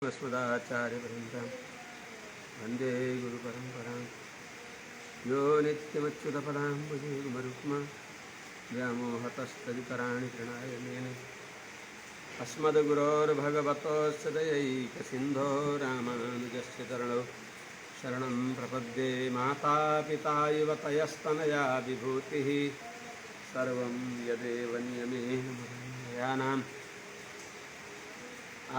अस्मदाचार्यपर्यन्तां वन्दे गुरुपरम्परां यो नित्यमच्युतपदाम्बुजयुग्मरुक्मा व्यामोहतस्तदितराणि तृणाय मेने अस्मद्गुरोर्भगवतोऽस्य दयैकसिन्धो रामानुजस्य चरणौ शरणं प्रपद्ये मातापिता युवतयस्तनया विभूतिः सर्वं यदेव नियमेन मदन्वयानाम्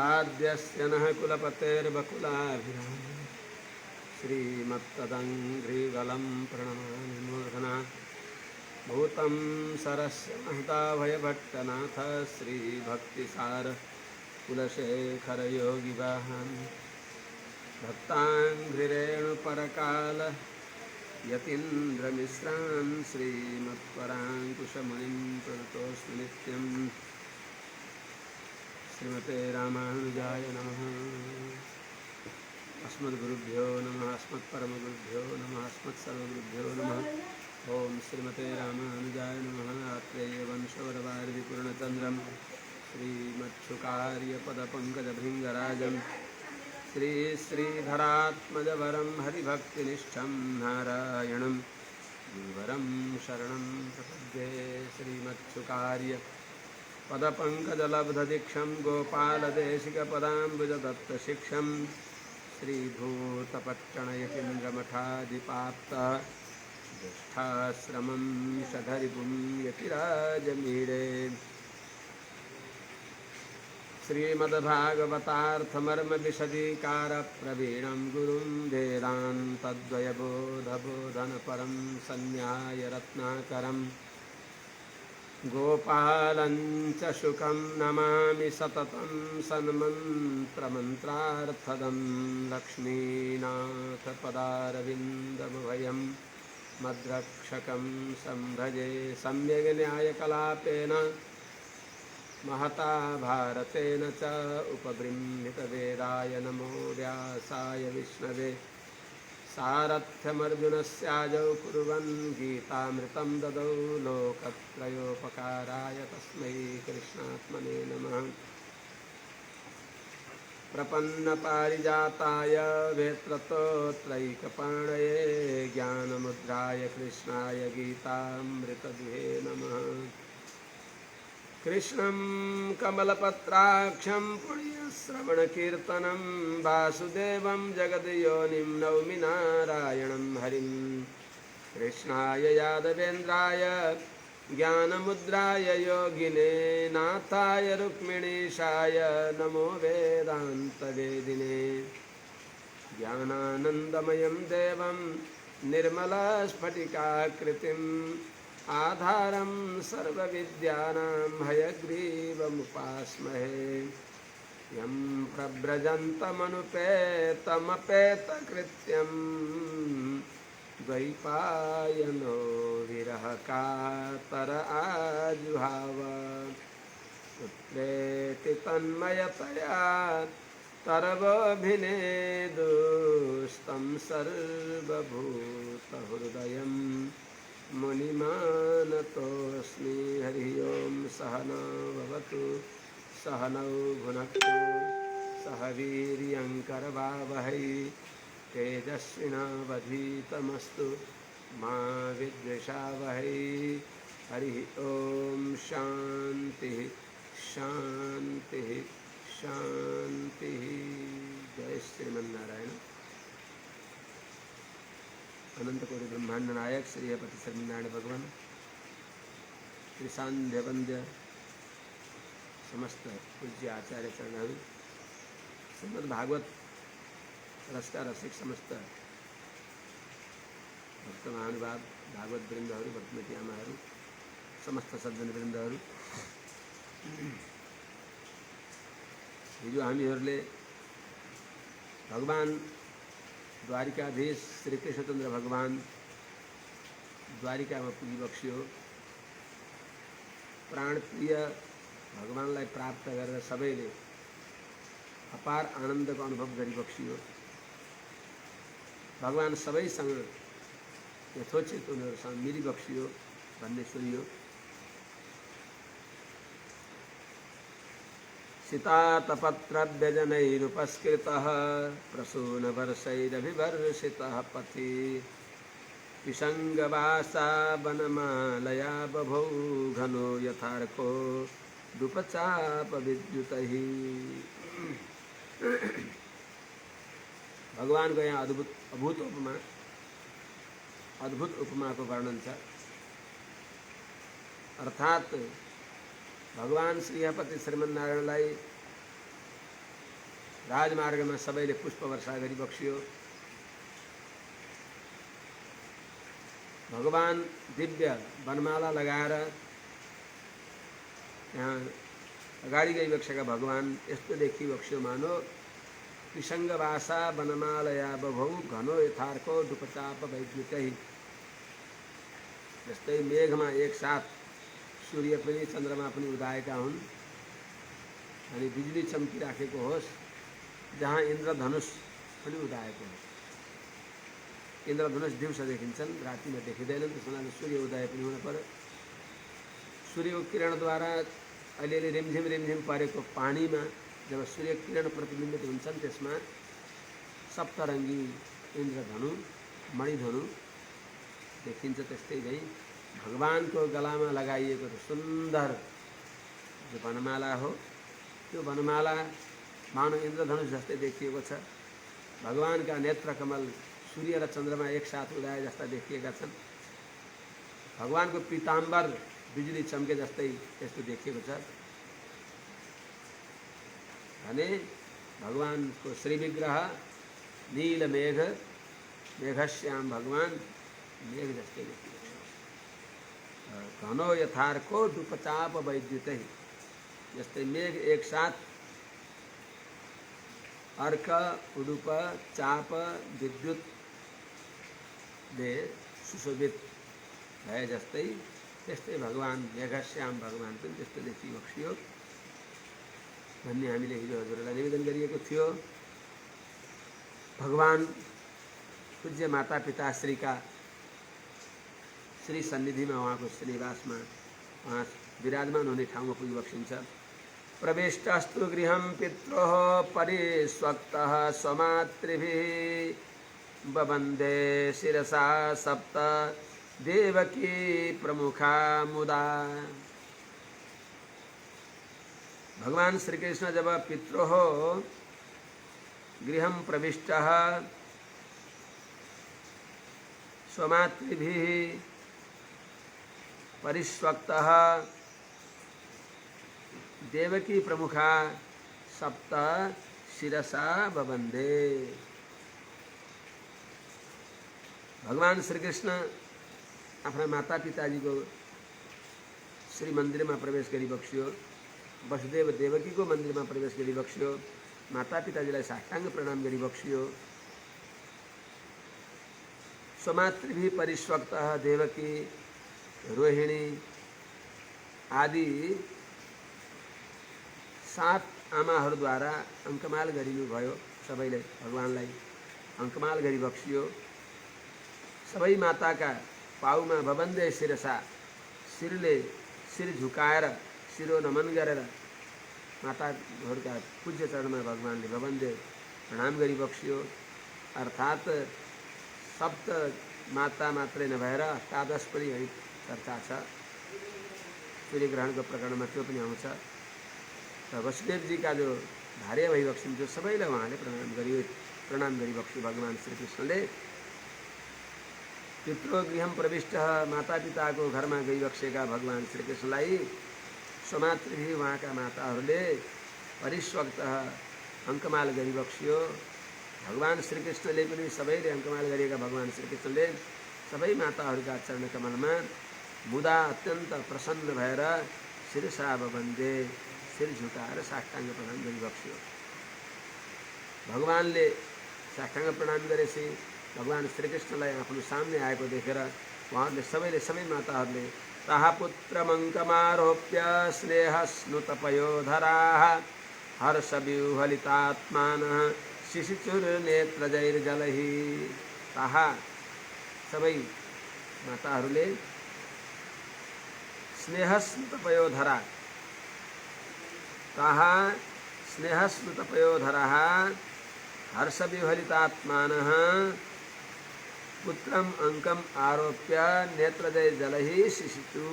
आद्यस्य नः कुलपतेर्वकुलाभिरामः श्रीमत्तदङ्घ्रिवलं प्रणमामि मूर्धना भूतं सरस्य महताभयभट्टनाथ श्रीभक्तिसार कुलशेखरयोगिवाहान् भक्ताङ्घ्रिरेणुपरकाल यतीन्द्रमिश्रान् श्रीमत्पराङ्कुशमुनिं प्रतोऽस्मि नित्यं श्रीमते रामानुजाय नमः। अस्मद्गुरुभ्यो नमः, अस्मत्परमगुरुभ्यो नमः, अस्मत्सर्वगुरुभ्यो नमः। ओं श्रीमते रामानुजाय नमः। आत्रेयवंशवरवारिधिपूर्णचन्द्रं श्रीमच्छुकार्यपदपङ्कजभृङ्गराजं श्रीधरात्मजवरं हरिभक्तिनिष्ठं नारायणं गुरुवरं शरणं प्रपद्ये। श्रीमच्छुकार्य पदपङ्कजलब्धदीक्षं गोपालदेशिकपदाम्बुजदत्तशिक्षं श्रीभूतपट्टणयतीन्द्रमठाधिपाप्ता ज्येष्ठाश्रमं षधरिपुं यतिराजमीडे श्रीमद्भागवतार्थमर्मविशदीकारप्रवीणं गुरुं वेदान्तद्वयबोधबोधनपरं संन्यायरत्नाकरं गोपालञ्च शुकं नमामि सततं सन्मन्त्रमन्त्रार्थदं लक्ष्मीनाथपदारविन्दमभयं मद्रक्षकं संभजे। सम्यग्न्यायकलापेन महता भारतेन च उपबृंहितवेदाय नमो व्यासाय विष्णवे। सारथ्यमर्जुनस्याजौ कुर्वन् गीतामृतं ददौ लोकत्रयोपकाराय तस्मै कृष्णात्मने नमः। प्रपन्नपारिजाताय वेत्रतोत्रैकपाणये ज्ञानमुद्राय कृष्णाय गीतामृतदुहे नमः। कृष्णं कमलपत्राक्षं पुण्यश्रवणकीर्तनं वासुदेवं जगद्योनिं नौमि नारायणं हरिं। कृष्णाय यादवेन्द्राय ज्ञानमुद्राय योगिने नाथाय रुक्मिणीशाय नमो वेदान्तवेदिने। ज्ञानानन्दमयं देवं निर्मलस्फटिकाकृतिम् आधारं सर्वविद्यानां हयग्रीवमुपास्महे। यं प्रव्रजन्तमनुपेतमपेतकृत्यं द्वैपायनो विरहकातर आजुहाव। पुत्रेति तन्मयतया तरवोऽभिनेदुस्तं सर्वभूतहृदयं मुनिमानतोऽस्मि। हरि ओं सहना भवतु सहनौ भुनक्तु सह वीर्यङ्करवावहै तेजस्विनावधीतमस्तु मा विद्विषावहै। हरि ओं शान्तिः शान्तिः शान्तिः। जय श्रीमन्नारायण। अनंतकोटि ब्रह्मांड नायक श्री पति सत्यनारायण भगवान श्री सांध्य वंद्य समस्त पूज्य आचार्य चरण श्रीमद् भागवत रसका रसिक समस्त भक्त महानुभाव भागवत वृन्दहरू भक्तिमती आमाहरू समस्त सज्जन वृन्दहरू, हिजो हामीहरूले भगवान द्वारिकाधीश श्री कृष्णचन्द्र भगवान द्वारिकामा पुगिबक्स्यो। प्राणप्रिय भगवानलाई प्राप्त गरेर सबैले अपार आनन्दको अनुभव गरिबक्स्यो। भगवान सबैसँग यथोचित उनीहरूसँग मिलिबक्स्यो भन्ने सुनियो। सितातपत्रव्यजनैरुपस्कृतः प्रसूनवर्षैरभिवर्षितः पथि पिशङ्गवासा वनमालया बभौ घनो यथार्को दुपचापविद्युतैः। भगवान को यहाँ अद्भुत उपमा को वर्णन छ। अर्थात भगवान श्रीपति श्रीमन्नारायणलाई राजमार्गमा सबैले पुष्प वर्षा गरी बक्सियो। भगवान दिव्य वनमाला लगाएर यहाँ अगाडि गइबक्सेका भगवान यस्तो देखि बक्सियो मानो पिसङ्गवासा वनमालया बभौ घनो यथार्को डुपचाप वैद्युतै। जस्तै मेघमा एकसाथ सूर्य पनि चन्द्रमा पनि उदाएका हुन् अनि बिजुली चम्किराखेको होस्, जहाँ इन्द्रधनुष पनि उदाएको होस्। इन्द्रधनुष दिउँसो देखिन्छन्, रातिमा देखिँदैनन्, त्यस हुनाले सूर्य उदय पनि हुन पर्यो। सूर्यको किरणद्वारा अलिअलि रिमझिम परेको पानीमा जब सूर्य किरण प्रतिबिम्बित हुन्छन् त्यसमा सप्तरङ्गी इन्द्रधनु मणिधनु देखिन्छ। त्यस्तै गई भगवानको गलामा लगाइएको सुन्दर जो वनमाला हो, त्यो वनमाला मानव इन्द्रधनुष जस्तै देखिएको छ। भगवानका नेत्र कमल सूर्य र चन्द्रमा एकसाथ उदाए जस्ता देखिएका छन्। भगवानको पीताम्बर बिजुली चम्के जस्तै यस्तो देखिएको छ भने भगवानको श्री विग्रह नील मेघश्याम भगवान मेघ जस्तै देखिएको छ। घनो यथार्को डुपचाप वैद्युतै। जस्तै मेघ एकसाथ अर्क उडुप चाप विद्युतले सुशोभित भए जस्तै त्यस्तै भगवान मेघश्याम भगवान पनि त्यस्तो देखि बक्सियो भन्ने हामीले हिजो हजुरलाई निवेदन गरिएको थियो। भगवान पूज्य माता पिता श्रीका श्री सन्निधिमा उहाँको श्रीनिवासमा उहाँ विराजमान हुने ठाउँमा पुगी बक्सिन्छ। प्रविष्टस्तु गृहं पित्रोः परिस्वक्तः स्वमातृभिः बबन्धे शिरसा सप्त देवकी प्रमुखा मुदा। भगवान श्री कृष्ण जब पित्रोः गृहं प्रविष्टः स्वमातृभिः परिस्वक्तः देवकी प्रमुखा सप्त शिरसा बबन्धे। भगवान श्री कृष्ण आफ्ना माता पिताजीको श्री मन्दिरमा प्रवेश गरी बक्सियो। वसुदेव देवकीको मन्दिरमा प्रवेश गरी बक्सियो। माता पिताजीलाई साष्टाङ्ग प्रणाम गरी बक्सियो। स्वमातृभिः परिस्वक्तः देवकी रोहिणी आदि 7 आमाहरूद्वारा अङ्कमाल गरिनुभयो। सबैले भगवानलाई अङ्कमाल गरी बक्सियो। सबै माताका पाउमा बबन्धे शिरसा, शिरले शिर झुकाएर शिरो नमन गरेर माताहरूका पूज्य चरणमा भगवानले बबन्धे प्रणाम गरी बक्सियो। अर्थात् सप्त माता मात्रै नभएर अष्टादश पनि है चर्चा छ। सूर्यग्रहणको प्रकरणमा त्यो पनि आउँछ। र वसुदेवजीका जो भार्य भइबक्सिन् त्यो सबैलाई उहाँले प्रणाम गरी बक्स्यो। भगवान श्रीकृष्णले पितृगृहं प्रविष्ट माता पिताको घरमा गइबक्सेका भगवान श्रीकृष्णलाई स्वमातृभिः उहाँका माताहरूले परिस्वक्त अङ्कमाल गरी बक्स्यो। भगवान श्रीकृष्णले पनि सबैले अङ्कमाल गरिएका भगवान श्रीकृष्णले सबै माताहरूका चरण कमलमा मुदा अत्यन्त प्रसन्न भएर शिरसा बबन्धे, शिर झुकाएर साष्टाङ्ग प्रणाम गरी बक्स्यो। भगवानले साष्टाङ्ग प्रणाम गरेपछि भगवान श्रीकृष्णलाई आफ्नो सामने आएको देखेर उहाँहरूले सबै माताहरूले ताहा पुत्रमङ्कमारोप्य स्नेहस्नुतपयोधराः हर्षव्यूहलितात्मानः शिशिचुर्नेत्रजैर्जलैः। ताहा सबै माताहरूले स्नेहस्नुतपयोधरा, ताहा स्नेहस्मृतपयोधरः हर्षविह्वलितात्मानः पुत्रम अंकम आरोप्य नेत्रजय जलहि शिशिचु।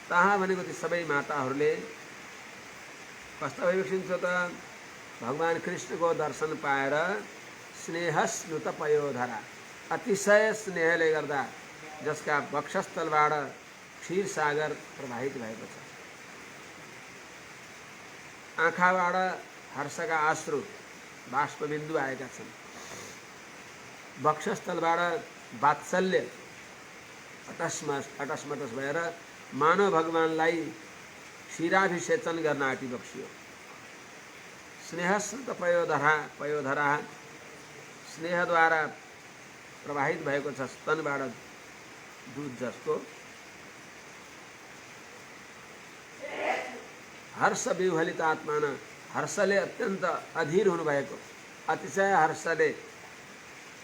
तहाँ भनेको ती सबै माताहरूले कस्तो भइबक्सिन्छ त भगवान कृष्णको दर्शन पाएर स्नेहस्नुत पयोधरा अतिशय स्नेहले गर्दा जसका वक्षस्थलबाट क्षीर सागर प्रवाहित भएको छ, आँखाबाट हर्षका आश्रु बाष्पबिन्दु आएका छन्, वक्षस्थलबाट वात्सल्य अटसमटस भएर मानव भगवानलाई क्षीराभिषेचन गर्न आँटी बक्सियो। स्नेहस्नुत पयोधरा स्नेहद्वारा प्रवाहित भएको छ स्तनबाट दूध जस्तो। हर्ष विह्वलित आत्मान हर्षले अत्यन्त अधीर हुनुभएको, अतिशय हर्षले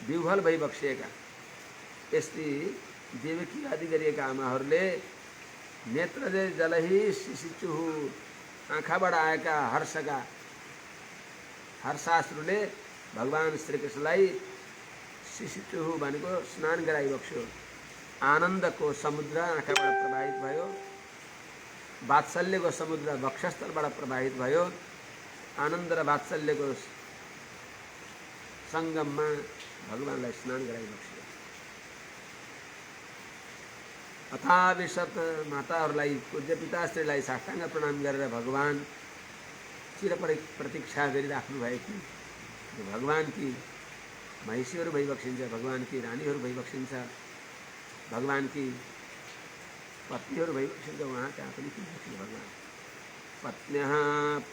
विह्वल भइबक्सिएका यस्ती देवकी आदि गरिएका आमाहरूले नेत्रजय जलहि शिशिचुहु आँखाबाट आएका हर्षाश्रुले भगवान श्रीकृष्णलाई शिशिचुहु भनेको स्नान गराइबक्स्यो। आनन्दको समुद्र आँखाबाट प्रवाहित भयो, वात्सल्यको समुद्र वक्षस्थलबाट प्रवाहित भयो। आनन्द र वात्सल्यको सङ्गममा भगवानलाई स्नान गराइबक्स्यो। अथाविशत माताहरूलाई पूज्य पिताश्रीलाई साष्टाङ्ग प्रणाम गरेर भगवान चिर प्रतीक्षा गरिराख्नु भएकी भगवानकी महिषीहरू भइबक्सिन्छ, भगवानकी रानीहरू भइबक्सिन्छ, भगवानकी पत्नीहरू भइबक्सिन्छ। उहाँ त्यहाँ पनि किन भगवान पत्न्यः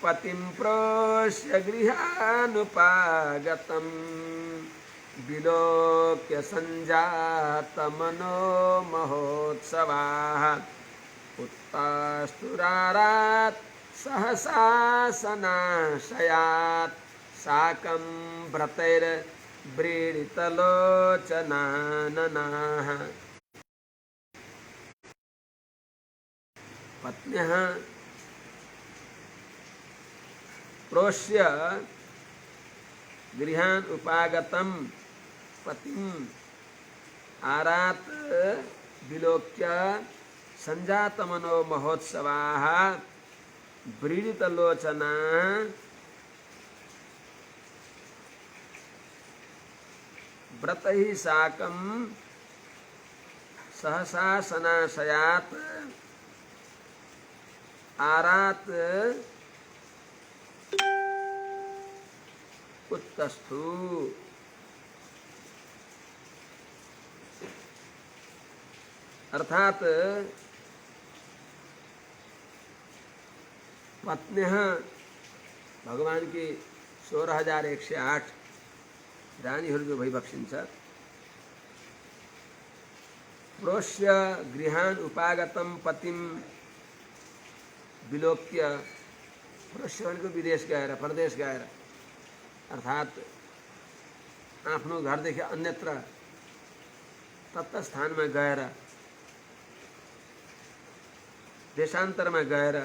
पतिं प्रोष्य गृहानुपागतम् विलोक्य सञ्जातमनो महोत्सवाः उत्तास्तुरारात् सहसा सनाशयात् साकं व्रतैर्व्रीडितलोचनाननाः। पत्न्यः प्रोष्य गृहान् उपागतं पतिम् आरात् विलोक्य सञ्जातमनो महोत्सवाः व्रीडितलोचना व्रतैः साकं सहसा सनाशयात् आरात् उत्तस्थु। अर्थात पत्न्यः भगवान की 16,108 रानीहरू जो भइबक्सिन्छ। प्रोष्य गृहान् उपागतं पतिं विलोक्य, प्रोष्य भनेको विदेश गएर परदेश गएर अर्थात आफ्नो घरदेखि अन्यत्र तत्स्थानमा गएर देशान्तरमा गएर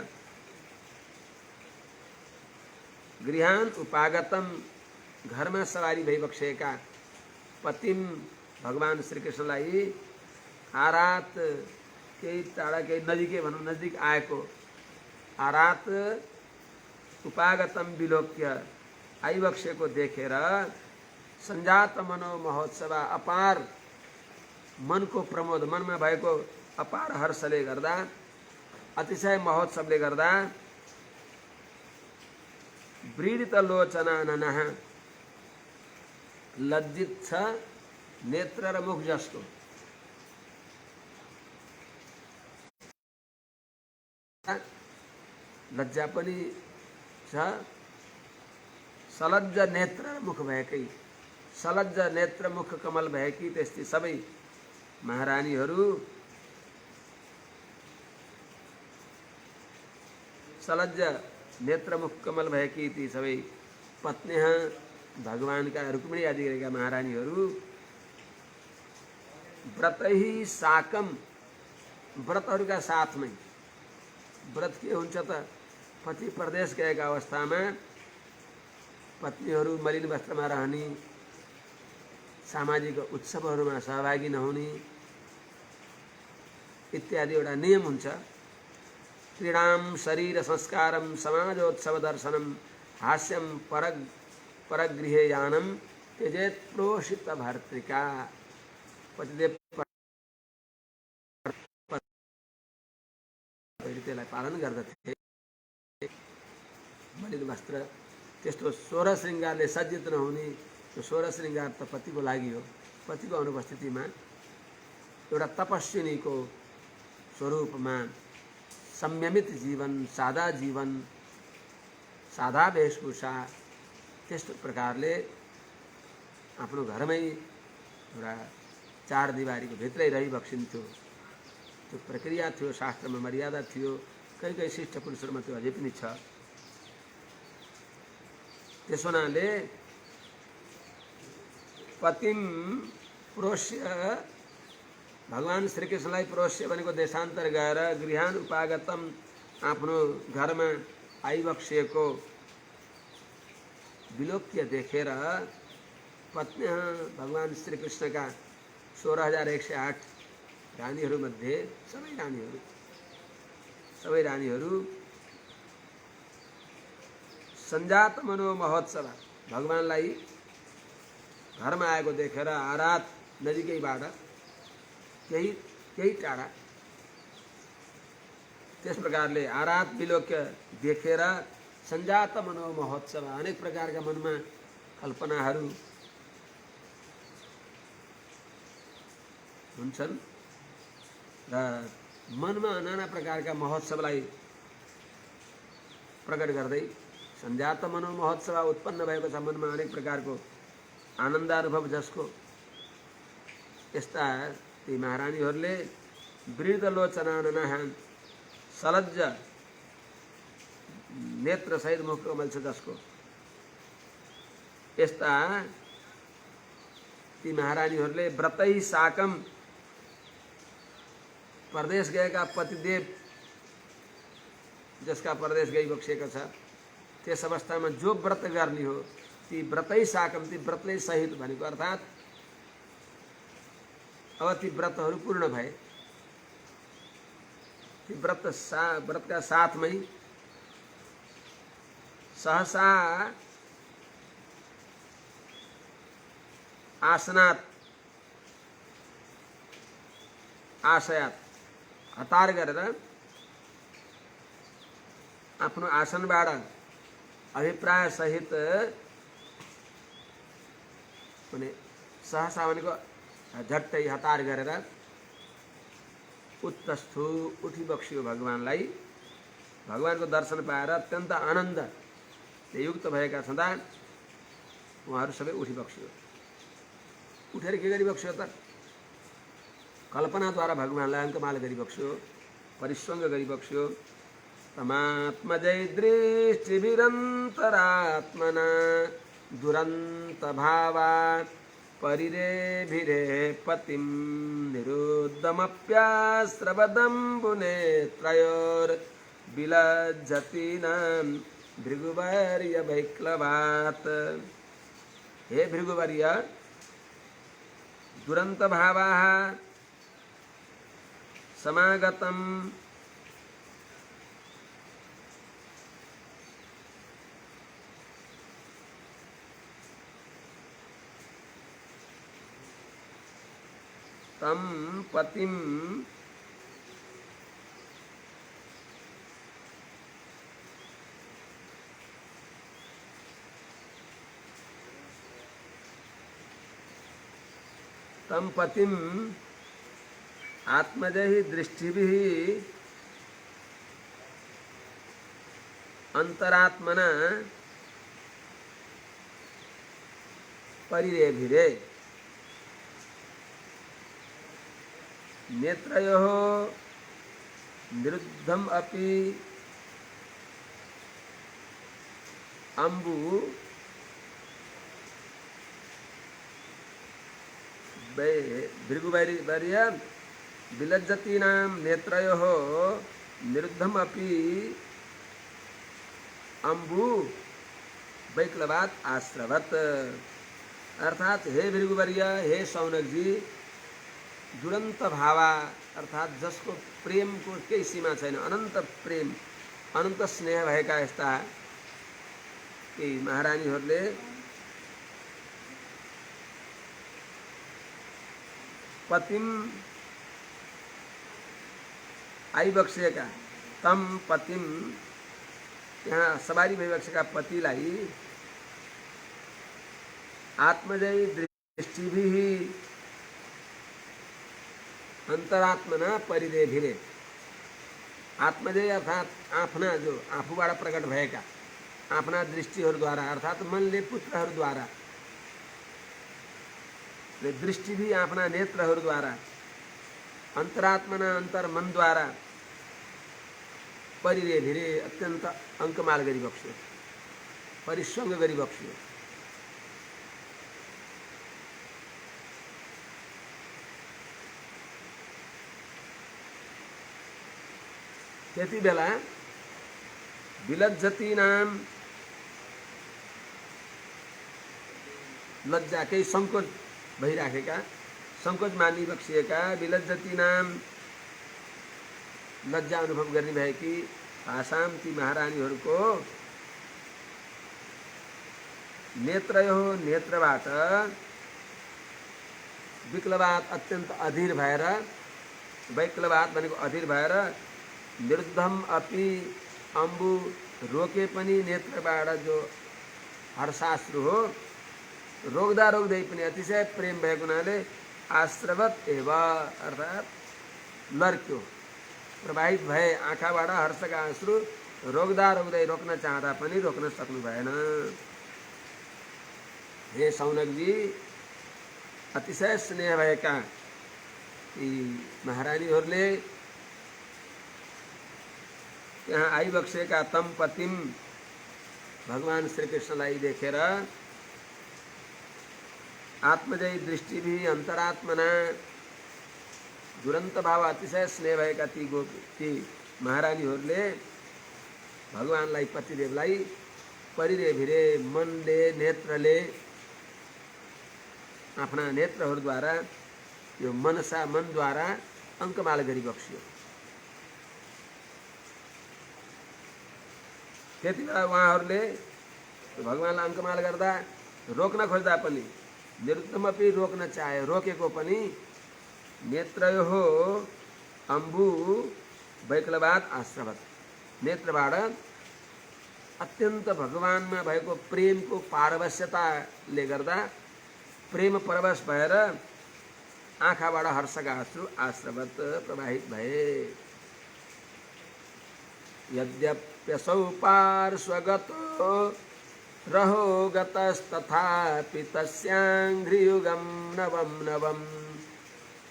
गृहान् उपागतम घरमा सवारी भइबक्सेका पतिम भगवान श्रीकृष्णलाई आरात केही टाढा केही नजिकै भनौँ नजिक आएको आरात उपागतम विलोक्य आइबक्सेको देखेर सञ्जात मनो महोत्सव अपार मनको प्रमोद मनमा भएको अपार हर्षले गर्दा अतिशय महोत्सवले गर्दा व्रीडित लोचना ननः लज्जित छ नेत्र र मुख जस्तो। लज्जा पनि छ, सलज्ज नेत्र मुख भएकै सलज्ज नेत्र मुख कमल भएकी त्यस्तै सबै महारानीहरू सलज्ज नेत्र मुख कमल भएकी ती सबै पत्नीः भगवानका रुक्मिणी आदि गरेका महारानीहरू व्रतैः साकम व्रतहरूका साथमै व्रत के हुन्छ त पति प्रदेश गएका अवस्थामा पत्नीहरू मलिन वस्त्रमा रहने, सामाजिक उत्सवहरूमा सहभागी नहुने इत्यादि एउटा नियम हुन्छ। क्रीडां शरीर संस्कारं समाजोत्सव दर्शनम हास्यम परगृहे यानम त्यजेत प्रोषित भर्तृका। पतिदेव त्यसलाई पालन गर्दथे। मलिन वस्त्र त्यस्तो 16 श्रृङ्गारले सज्जित नहुने, त्यो 16 श्रृङ्गार त पतिको लागि हो। पतिको अनुपस्थितिमा एउटा तपस्विनीको स्वरूपमा संयमित जीवन, सादा जीवन, सादा वेशभूषा, त्यस्तो प्रकारले आफ्नो घरमै एउटा चार दिवारीको भित्रै रहिबक्सिन्थ्यो। त्यो प्रक्रिया थियो, शास्त्रमा मर्यादा थियो। कहीँ कहीँ शिष्ट पुरुषहरूमा त्यो अझै पनि छ। त्यसो हुनाले पतिम प्रोष्य, भगवान श्रीकृष्णलाई प्रोष्य भनेको देशान्तर गएर गृहान उपागतम, आफ्नो घरमा आइबक्सिएको विलोक्य देखेर पत्नी भगवान श्रीकृष्णका 16,108 रानीहरूमध्ये सबै रानीहरू सञ्जात मनो महोत्सव, भगवानलाई घरमा आएको देखेर आरात नजिकैबाट केही टाढा त्यस प्रकारले आरात विलोक्य देखेर सञ्जात मनो महोत्सव, अनेक प्रकारका मनमा कल्पनाहरू हुन्छन् र मनमा नाना प्रकारका महोत्सवलाई प्रकट गर्दै सञ्जात मनो महोत्सव उत्पन्न भएको छ। मनमा अनेक प्रकारको आनन्दानुभव जसको, यस्ता ती महारानीहरूले वृद्धलोचनाननः, सलज्ज नेत्र सहित मुख कोमल छ जसको, यस्ता ती महारानीहरूले व्रतै साकम, परदेश गएका पतिदेव जसका परदेश गइबक्सिएको छ, त्यस अवस्थामा जो व्रत गर्ने हो ती व्रतै साकम, ती व्रतले सहित भनेको अर्थात् अब ती व्रतहरू पूर्ण भए, ती व्रतका साथमै सहसा आसनात् आशयात, हतार गरेर आफ्नो आसनबाट अभिप्राय सहित, भने सहसा भनेको झट्टै हतार गरेर उत्तस्थु उठिबक्सियो भगवानलाई। भगवानको दर्शन पाएर अत्यन्त आनन्दले युक्त भएका छँदा उहाँहरू सबै उठिबक्सियो। उठेर के गरिबक्सियो त? कल्पनाद्वारा भगवानलाई अङ्कमाल गरिबक्सियो, परिस्वङ्ग गरिबक्सियो। तमात्मजै दृष्टिभिरन्तरात्मना दुरन्त भावा परिरेभिरे पतिं निरुद्धमप्यास्रवदम्बुनेत्रयोर्विलज्जतीनां भृगुवर्य वैक्लवात्। हे भृगुवर्य, दुरंत भावाः समागतम तम पतिम तम पतिम आत्मजहि दृष्टिभिः अंतरात्मना परिरेभिरे नेत्रयोः निरुद्धम अपि अम्बु भृगुवर्य विलज्जतीनां नेत्रयोः निरुद्धम अपि अम्बु वैक्लवात आश्रवत। अर्थात हे भृगुवर्य, हे शौनक जी, दुरंत भावा अर्थात जसको प्रेमको केही सीमा छैन, अनन्त प्रेम अनन्त स्नेह भएका यस्ता कि महारानीहरूले पतिम आइबक्सेका, तम पतिम यहाँ सवारी भइबक्सेका पतिलाई आत्मजयी दृष्टिभिः अन्तरात्मना परिदेभिरे। आत्मजय अर्थात आफ्ना जो आफूबाट प्रकट भएका आफ्ना दृष्टिहरूद्वारा अर्थात मनले पुत्रहरूद्वारा, दृष्टि भी आफ्ना नेत्रहरूद्वारा, अन्तरात्मना अन्तर मनद्वारा परिरेभिरे अत्यन्त अङ्कमाल गरिबक्स्यो, परिसङ्ग गरिबक्स्यो। त्यति बेला विलज्जतीनाम लज्जा केही सङ्कोच भइराखेका, सङ्कोच मानिबक्सिएका, विलज्जतीनाम लज्जा अनुभव गर्ने भएकी भाषाम ती महारानीहरूको नेत्रयो नेत्रबाट विक्लवात अत्यन्त अधीर भएर, वैक्लवात भनेको अधीर भएर, निरुद्धम अपि अम्बु रोके पनि नेत्रबाट जो हर्षाश्रु हो, रोक्दा रोक्दै पनि अतिशय प्रेम भएको हुनाले आश्रवत एव अर्थात लर्क्यो, प्रवाहित भए आँखाबाट हर्षका आँसु, रोक्दा रोक्दै रोक्न चाहँदा पनि रोक्न सक्नु भएन। हे शौनकजी, अतिशय स्नेह भएका यी महारानीहरूले त्यहाँ आइबक्सेका तम पतिम भगवान श्री कृष्णलाई देखेर आत्मजयी दृष्टि भी अन्तरात्मना दुरन्त भाव अतिशय स्नेह भएका ती महारानीहरूले भगवानलाई पतिदेवलाई परिरेभिरे मनले नेत्रले आफ्ना नेत्रहरूद्वारा यो मनसा मनद्वारा अङ्कमाल गरिबक्स्यो। त्यति बेला उहाँहरूले भगवानलाई अङ्कमाल गर्दा रोक्न खोज्दा पनि, निरुद्धमपि रोक्न चाहे रोकेको पनि, नेत्रयो अम्बु वैक्लवात आश्रवत, नेत्रबाट अत्यन्त भगवानमा भएको प्रेमको पारवश्यताले गर्दा प्रेम परवश भएर आँखाबाट हर्षका आँसु आश्रवत प्रवाहित भए। यद्यप्यसौ पार्श्वगतो रहो गतस्तथापि तस्याङ्घ्रियुगं नवं नवं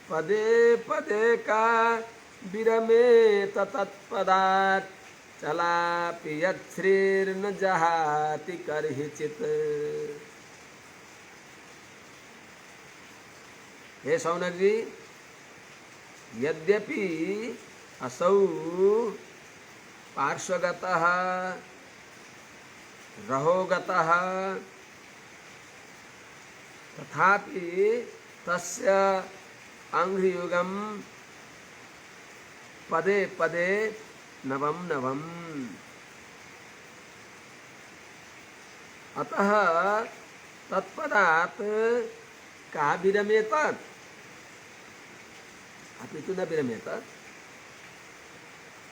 पदे पदे का विरमेत तत्पदात् चलापि यच्छ्रीर्न जहाति कर्हिचित्। हे शौनक जी, यद्यपि असौ पार्श्वगतः रहोगतः तथापि तस्य अंघ्रियुगम पदे पदे नवम नवम। अतः तत्पदात् का विरमेत, अपितु न विरमेत,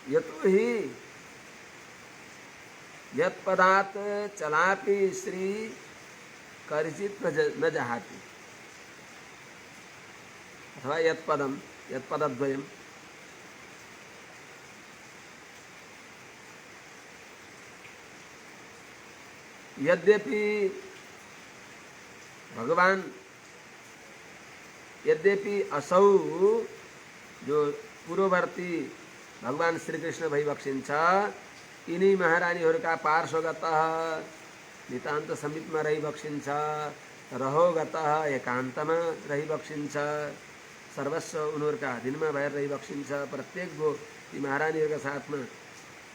यतो हि यत्पदात् चलापि श्री कर्हिचित् न जहाति। अथवा यत्पदम यत्पदद्वयम् यद्यपि भगवान, यद्यपि असौ जो पूर्ववर्ती भगवान श्री कृष्ण भइबक्सिन्छ, यिनी महारानीहरूका पार्श्वगतः नितान्त समीपमा रहिबक्सिन्छ, रहोगतः एकान्तमा रहिबक्सिन्छ, सर्वस्व उनीहरूका अधीनमा भएर रहिबक्सिन्छ, प्रत्येक ती महारानीहरूका साथमा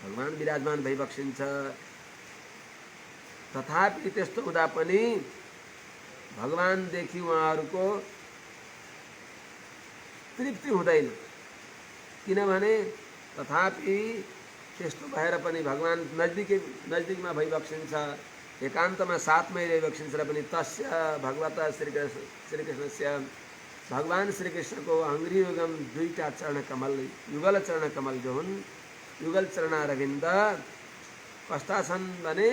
भगवान विराजमान भइबक्सिन्छ। तथापि त्यस्तो हुँदा पनि भगवानदेखि उहाँहरूको तृप्ति हुँदैन, किनभने तथापि त्यस्तो भएर पनि भगवान नजिकमा भइबक्सिन्छ, एकान्तमा साथमै रहिबक्सिन्छ र पनि तस्य भगवत श्रीकृष्णस्य भगवान श्रीकृष्णको अङ्ग्री युगम दुईटा चरण कमल, युगल चरण कमल जो हुन्, युगल चरणारविन्द कस्ता छन् भने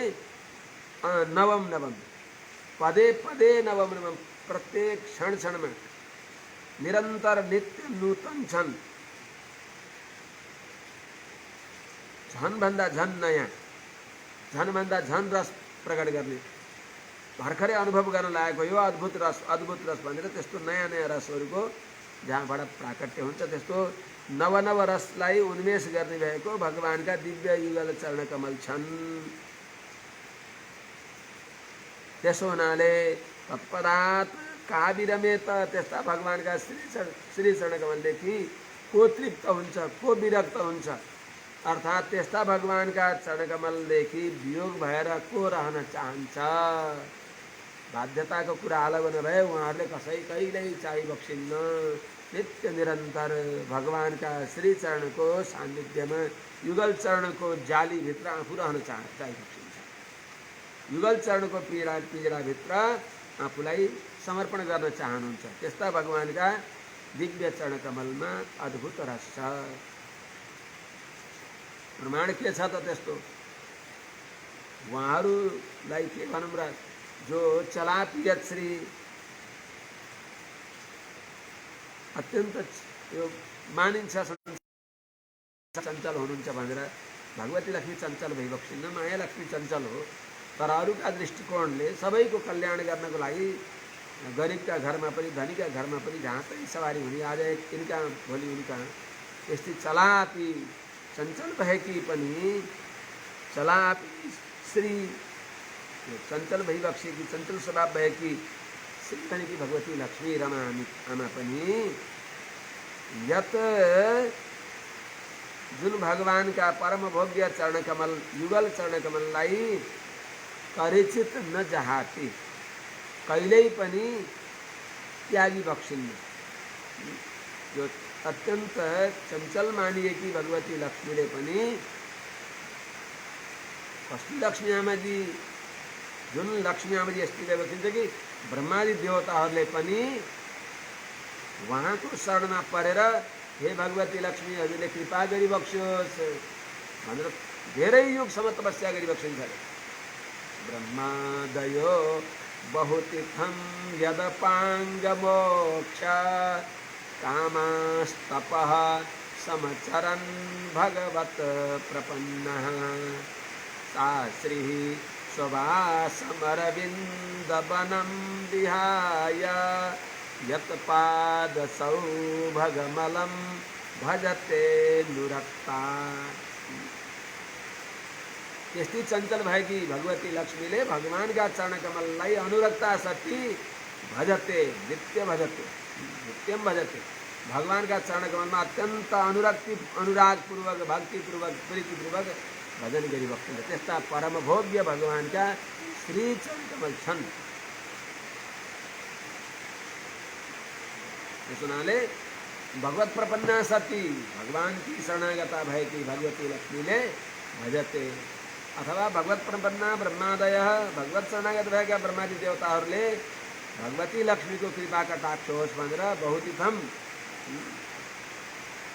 नवम नवम, पदे पदे नवम नवम, प्रत्येक क्षण क्षणमा निरन्तर नित्य नूतन छन्, झनभन्दा झन नयाँ, झनभन्दा झन रस प्रकट गर्ने, भर्खरै अनुभव गर्न लागेको यो अद्भुत रस भनेर त्यस्तो नयाँ नयाँ रसहरूको जहाँबाट प्राकट्य हुन्छ, त्यस्तो नवनव रसलाई उन्मेष गर्ने भएको भगवानका दिव्य युगल चरण कमल छन्। त्यसो हुनाले तत्पदात् का विरमेत, त्यस्ता भगवानका श्री चरण कमलदेखि को तृप्त हुन्छ, को विरक्त हुन्छ, अर्थात् त्यस्ता भगवानका चरणकमलदेखि वियोग भएर को रहन चाहन्छ। बाध्यताको कुरा अलग नभए उहाँहरूले कसै कहिल्यै चाहिबक्सिन्न, नित्य निरन्तर भगवानका श्री चरणको सान्निध्यमा युगल चरणको जालीभित्र आफू रहन चाहिबक्सिन्छ, युगल चरणको पिँजराभित्र आफूलाई समर्पण गर्न चाहनुहुन्छ। त्यस्ता भगवानका दिव्य चरणकमलमा अद्भुत रस छ। प्रमाण के छ त त्यस्तो? उहाँहरूलाई के भनौँ र, जो चलापियत श्री अत्यन्त यो मानिन्छ चञ्चल हुनुहुन्छ भनेर, भगवती लक्ष्मी चञ्चल भइबक्सिन्न, माया लक्ष्मी चञ्चल हो, तर अरूका दृष्टिकोणले सबैको कल्याण गर्नको लागि गरिबका घरमा पनि धनीका घरमा पनि जहाँ तै सवारी हुने, आज यिनका भोलि उनका, यस्तै चलापी चञ्चल भएकी पनि चलापी श्री चञ्चल भइबक्सेकी, चञ्चल स्वभाव भएकी श्री भनेकी भगवती लक्ष्मी रमा आमा पनि यत जुन भगवानका परम भोग्य चरणकमल युगल चरणकमललाई परिचित न जहाती, कहिल्यै पनि त्यागी बक्सिन्न। जो अत्यन्त चञ्चल मानिएकी भगवती लक्ष्मीले पनि, कस्ती लक्ष्मी आमाजी, जुन लक्ष्मी आमाजी यस्तै भइबक्सिन्छ कि ब्रह्मादि देवताहरूले पनि उहाँको शरणमा परेर हे भगवती लक्ष्मी हजुरले कृपा गरिबक्स्योस् भनेर धेरै युगसम्म तपस्या गरिबक्सिन्छ। ब्रह्मादयो बहुतीर्थं यदपाङ्गमोक्ष कामस्तपः समचरन् भगवत प्रपन्नः सा श्रीः स्ववासमरविन्दवनं विहाय यत्पादसौभगमलं भजते नुरक्ता। यस्तै चञ्चल भएकी भगवती लक्ष्मीले भगवानका चरणकमललाई अनुरक्ता सती भजते, नित्य भजते, नित्यम भजते, भगवानका चरणकमलमा अत्यन्त अनुरागपूर्वक, भक्तिपूर्वक, प्रीतिपूर्वक भजन गरिबक्सिन्छ। त्यस्ता परम भोग्य भगवानका श्री चरणकमल छन्। त्यस हुनाले भगवत प्रपन्ना सती, भगवानकी शरणागता भएकी भगवती लक्ष्मीले भजते, अथवा भगवत प्रपन्ना ब्रह्मादय, भगवत शरणागत भएका ब्रह्मादि देवताहरूले भगवती लक्ष्मीको कृपा कटाक्ष होस् भनेर बहुतीर्थम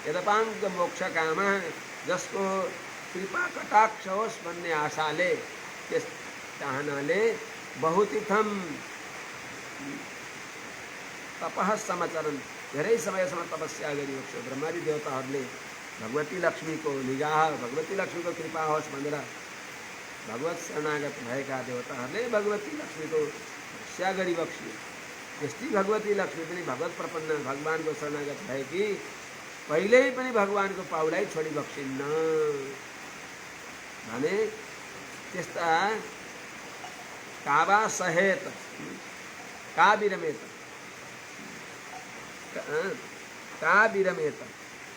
यदपाङ्ग मोक्ष काम, जसको कृपा कटाक्ष होस् भन्ने आशाले, त्यस चाहनाले बहुतीर्थम तपः समचरण, धेरै समयसम्म तपस्या गरिबक्स्यो। ब्रह्मादि देवताहरूले भगवती लक्ष्मीको निगाह, भगवती लक्ष्मीको कृपा होस् भनेर भगवत शरणागत भएका देवताहरूले भगवती लक्ष्मीको तपस्या गरिबक्स्यो। यस्तै भगवती लक्ष्मी पनि भगवत प्रपन्न, भगवानको शरणागत भएकी कहिल्यै पनि भगवानको पाउलाई छोडिबक्सिन्न भने त्यस्ता कावा सहेत का विरमेत, का विरमेत,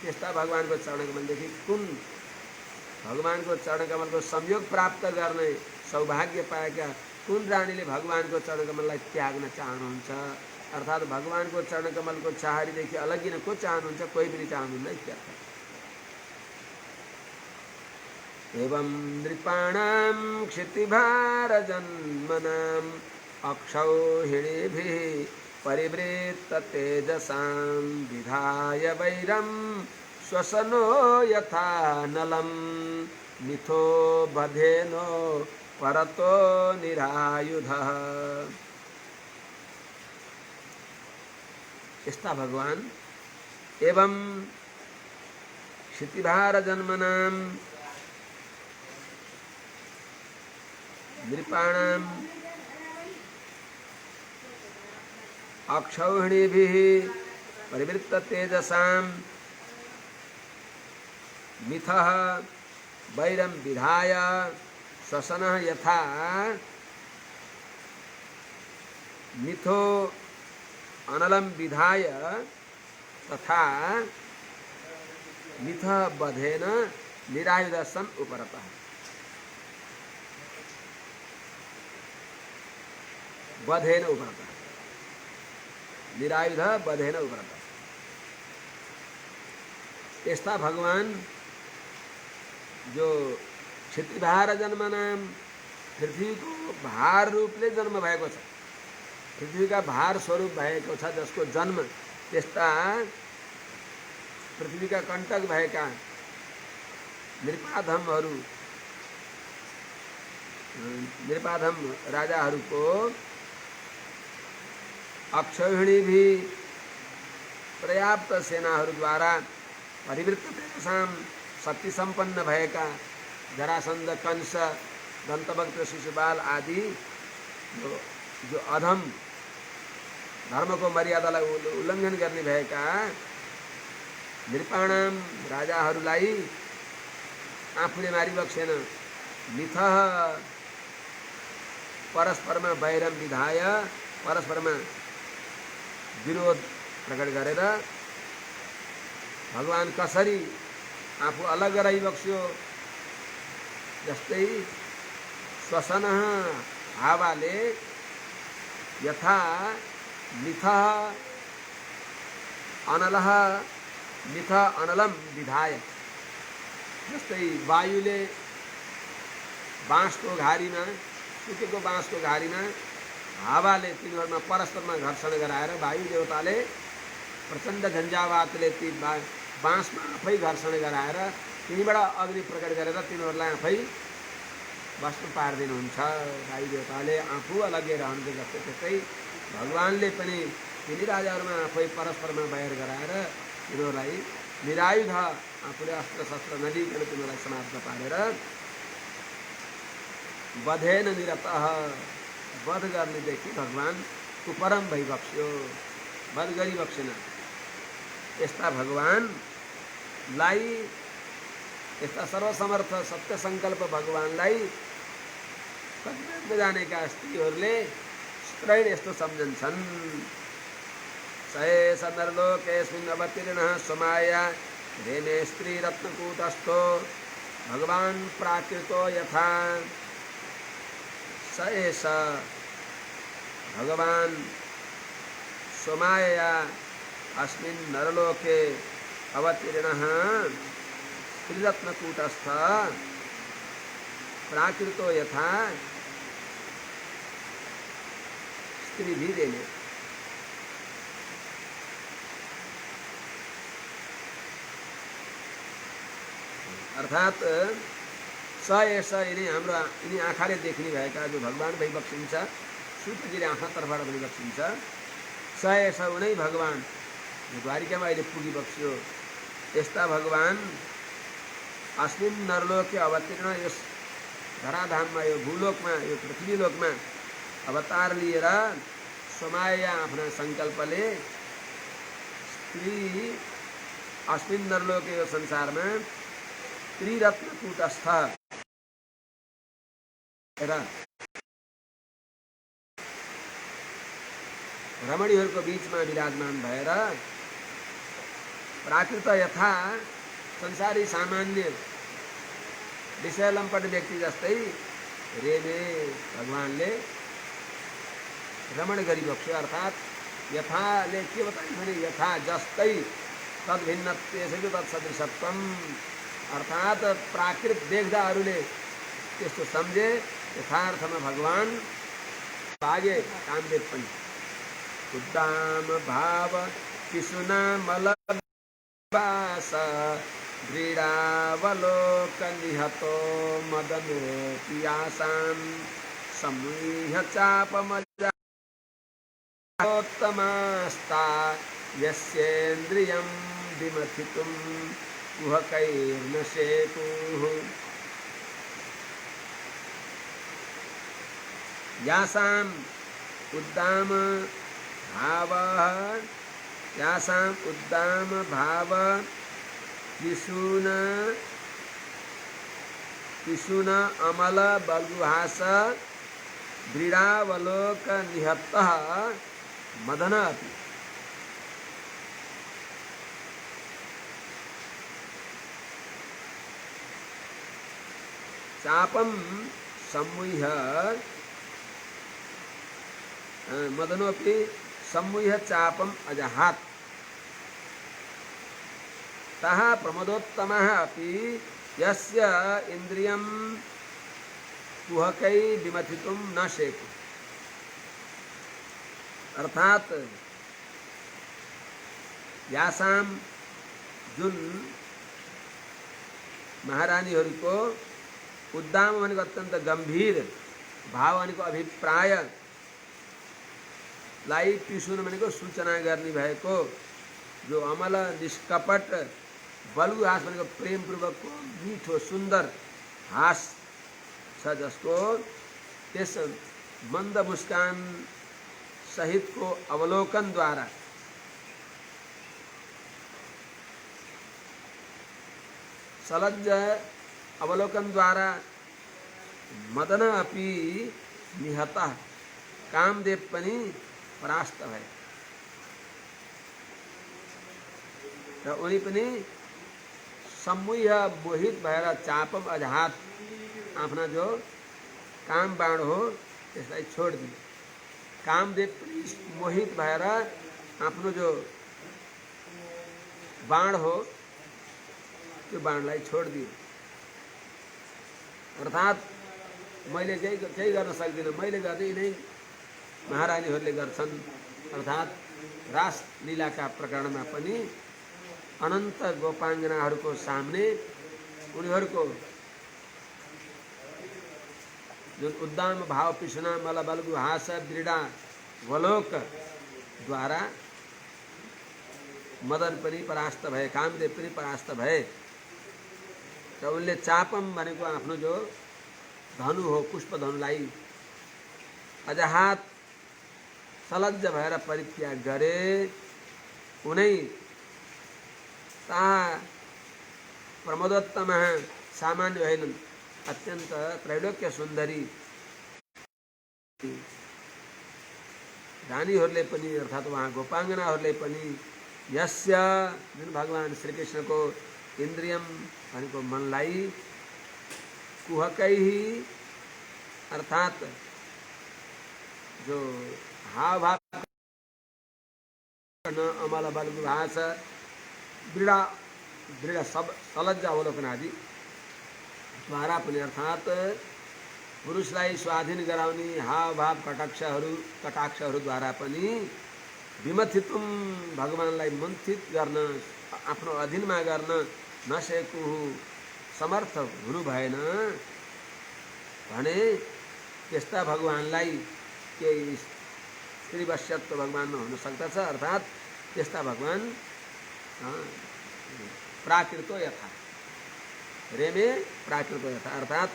त्यस्ता भगवानको चरणकमलदेखि कुन भगवानको चरणकमलको संयोग प्राप्त गर्ने सौभाग्य पाएका कुन रानीले भगवानको चरणकमललाई त्याग्न चाहनुहुन्छ? अर्थात् भगवानको चरणकमलको चाहरीदेखि अलगिन को चाहनुहुन्छ? कोही पनि चाहनुहुन्न इत्यर्थ। एवं नृपाणां क्षितिभारजन्मनाम् अक्षौहिणीभिः परिवृत्त तेजसां विधाय वैरं श्वसनो यथा नलं मिथो बधेनो परतो निरायुधः। यस्ता भगवान एवं क्षितिभार जन्मनां नृपाणां अक्षौहिणीभिः परिवृत्त तेजसां मिथः वैरं विधाय श्वसनः यथा मिथो अनलं विधाय तथा मिथः बधेन निरायुधः सन् उपरतः। बधेन उपरतः, निरायुध बधेन उपरतः। यस्ता भगवान जो क्षितिभार जन्मनाम पृथ्वीको भार रूपले जन्म भएको छ, पृथ्वीका भार स्वरूप भएको छ, जसको जन्म त्यस्ता पृथ्वीका कण्टक भएका नृपाधमहरू नृपाधम राजाहरूको अक्षौहिणी भी पर्याप्त सेनाहरूद्वारा परिवृत्त तेजसां शक्ति सम्पन्न भएका जरासन्ध, कंस, दन्तभक्त, शिशुपाल आदि जो अधम धर्मको मर्यादालाई उल्लङ्घन गर्ने भएका नृपाणाम राजाहरूलाई आफूले मारिबक्सेन मिथः परस्परमा वैरम विधाय परस्परमा विरोध प्रकट गरेर भगवान कसरी आफू अलग रहिबक्स्यो, जस्तै श्वसन हावाले यथा मिथः अनलः मिथ अनलम विधाय, जस्तै वायुले बाँसको घारीमा, सुकेको बाँसको घारीमा हावाले तिनीहरूमा परस्परमा घर्षण गराएर वायु देवताले प्रचण्ड झन्झावातले ती बाँसमा आफै घर्षण गराएर तिनीबाट अग्नि प्रकट गरेर तिनीहरूलाई आफै भस्म पारिदिनुहुन्छ। वायु देवताले आफू अलग्गै रहन्छ, जस्तै त्यस्तै भगवानले पनि तिनी राजाहरूमा आफै परस्परमा बैर गराएर तिनीहरूलाई निरायुध आफूले अस्त्र शस्त्र नलिकन तिनीहरूलाई समाप्त पारेर वधेन निरतः वध गर्नेदेखि भगवान उपरम भइबक्स्यो, वध गरिबक्सेन। यस्ता भगवानलाई, यस्ता सर्वसमर्थ सत्य सङ्कल्प भगवानलाई कतिपय जानेका स्त्रीहरूले स्त्रैण यस्तो सम्झन्छन्। सएष नरलोकेऽस्मिन् अवतीर्णः स्वमाया रेमे स्त्रीरत्नकूटस्थो भगवान् प्राकृतो यथा। सएष भगवान् स्वमायया अस्मिन् नरलोके अवतीर्णः स्त्रीरत्नकूटस्थ प्राकृतो यथा। स्त्री भी रेमे, अर्थात् स एस यिनी हाम्रो यिनी आँखाले देख्ने भएका जो भगवान भइबक्सिन्छ, सूर्यजीले आँखातर्फबाट पनि बक्सिन्छ। स एस उनै भगवान द्वारिकामा अहिले पुगिबक्स्यो। यस्ता भगवान अस्मिन् नरलोके अवतीर्ण, यस धराधाममा, यो भूलोकमा, यो पृथ्वीलोकमा अवतार लिएर स्वमाया आफ्ना सङ्कल्पले स्त्री अस्मिन् नरलोके, यो संसारमा त्रिरत्नकूटस्थ र रमणीहरूको बीचमा विराजमान भएर प्राकृत यथा संसारी सामान्य विषय लम्पट व्यक्ति जस्तै रेमे भगवानले रमण गरिबक्स्यो। अर्थात् यथाले के बताइन्छ भने यथा जस्तै तद्भिन्न त्यसैको तत्सदृशत्वम, अर्थात् प्राकृत देख्दाहरूले त्यस्तो सम्झे यथार्थमा भगवान भागे कामदेव पनि। उद्दाम भाव पिसुना मलबास व्रीडावलोक निहतो मदनो पियासां समूह चापमजात्तमास्ता यस्येन्द्रियं विमथितुं कुहकैर्न शेकुः। यासाम् उद्दाम भावः यासाम् उद्दाम भाव पिशून अमल बल्गुहास व्रीडावलोक निहत्तः मदन अपि। चापम सम्मुह्य मदनोपि सम्मुह्य चापम अजहात तः प्रमदोत्तमः अपि यस्य इंद्रियं कुहकै विमथितुं न शेकु। अर्थात यासाम जुन महारानीहरूको उद्दाम भनेको अत्यन्त गम्भीर, भाव भनेको अभिप्राय, लाई पिसुन भनेको सूचना गर्ने भएको, जो अमल निष्कपट, बलु हाँस भनेको प्रेमपूर्वकको मिठो सुन्दर हाँस छ, जसको त्यस मन्द मुस्कान सहितको अवलोकनद्वारा सलज्ज अवलोकनद्वारा मदन अपि निहतः कामदेव पनि परास्त भए र उनी पनि सम्मुह्य मोहित भएर चापम अजहात आफ्ना जो काम बाण हो त्यसलाई छोडिदिए। कामदेव पनि मोहित भएर आफ्नो जो बाण हो त्यो बाणलाई छोडिदिए। अर्थात् मैले केही गर्न सक्दिनँ, मैले गर्दै नै महारानीहरूले गर्छन्। अर्थात् रास लीलाका प्रकरणमा पनि अनन्त गोपाङ्गनाहरूको सामने उनीहरूको जुन उद्दाम भाव पिसुना मल बलगु हास व्रीडा वलोक द्वारा मदन पनि परास्त भए, कामदेव पनि परास्त भए र उनले चापम भनेको आफ्नो जो धनु हो पुष्प धनुलाई अजहात सलज्ज भएर परित्याग गरे। उनै ता प्रमोदोत्तम सामान्य होइनन्, अत्यन्त त्रैलोक्य सुन्दरी रानीहरूले पनि अर्थात् वहाँ गोपाङ्गनाहरूले पनि यस्य जुन भगवान श्रीकृष्णको इन्द्रियम भनेको मनलाई कुहकै अर्थात् जो हाव भाव अमल बलगु भाष दृढ दृढ सब सलज्ज अवलोकन आदि द्वारा पनि अर्थात् पुरुषलाई स्वाधीन गराउने हाव भाव कटाक्षहरूद्वारा पनि विमथितुम भगवानलाई मन्थित गर्न, आफ्नो अधीनमा गर्न नसकेको समर्थ हुनु भएन भने त्यस्ता भगवानलाई के स्त्रीवश्यत्व भगवानमा हुन सक्दछ। अर्थात् त्यस्ता भगवान प्राकृतो यथा रेमे प्राकृतो यथा, अर्थात्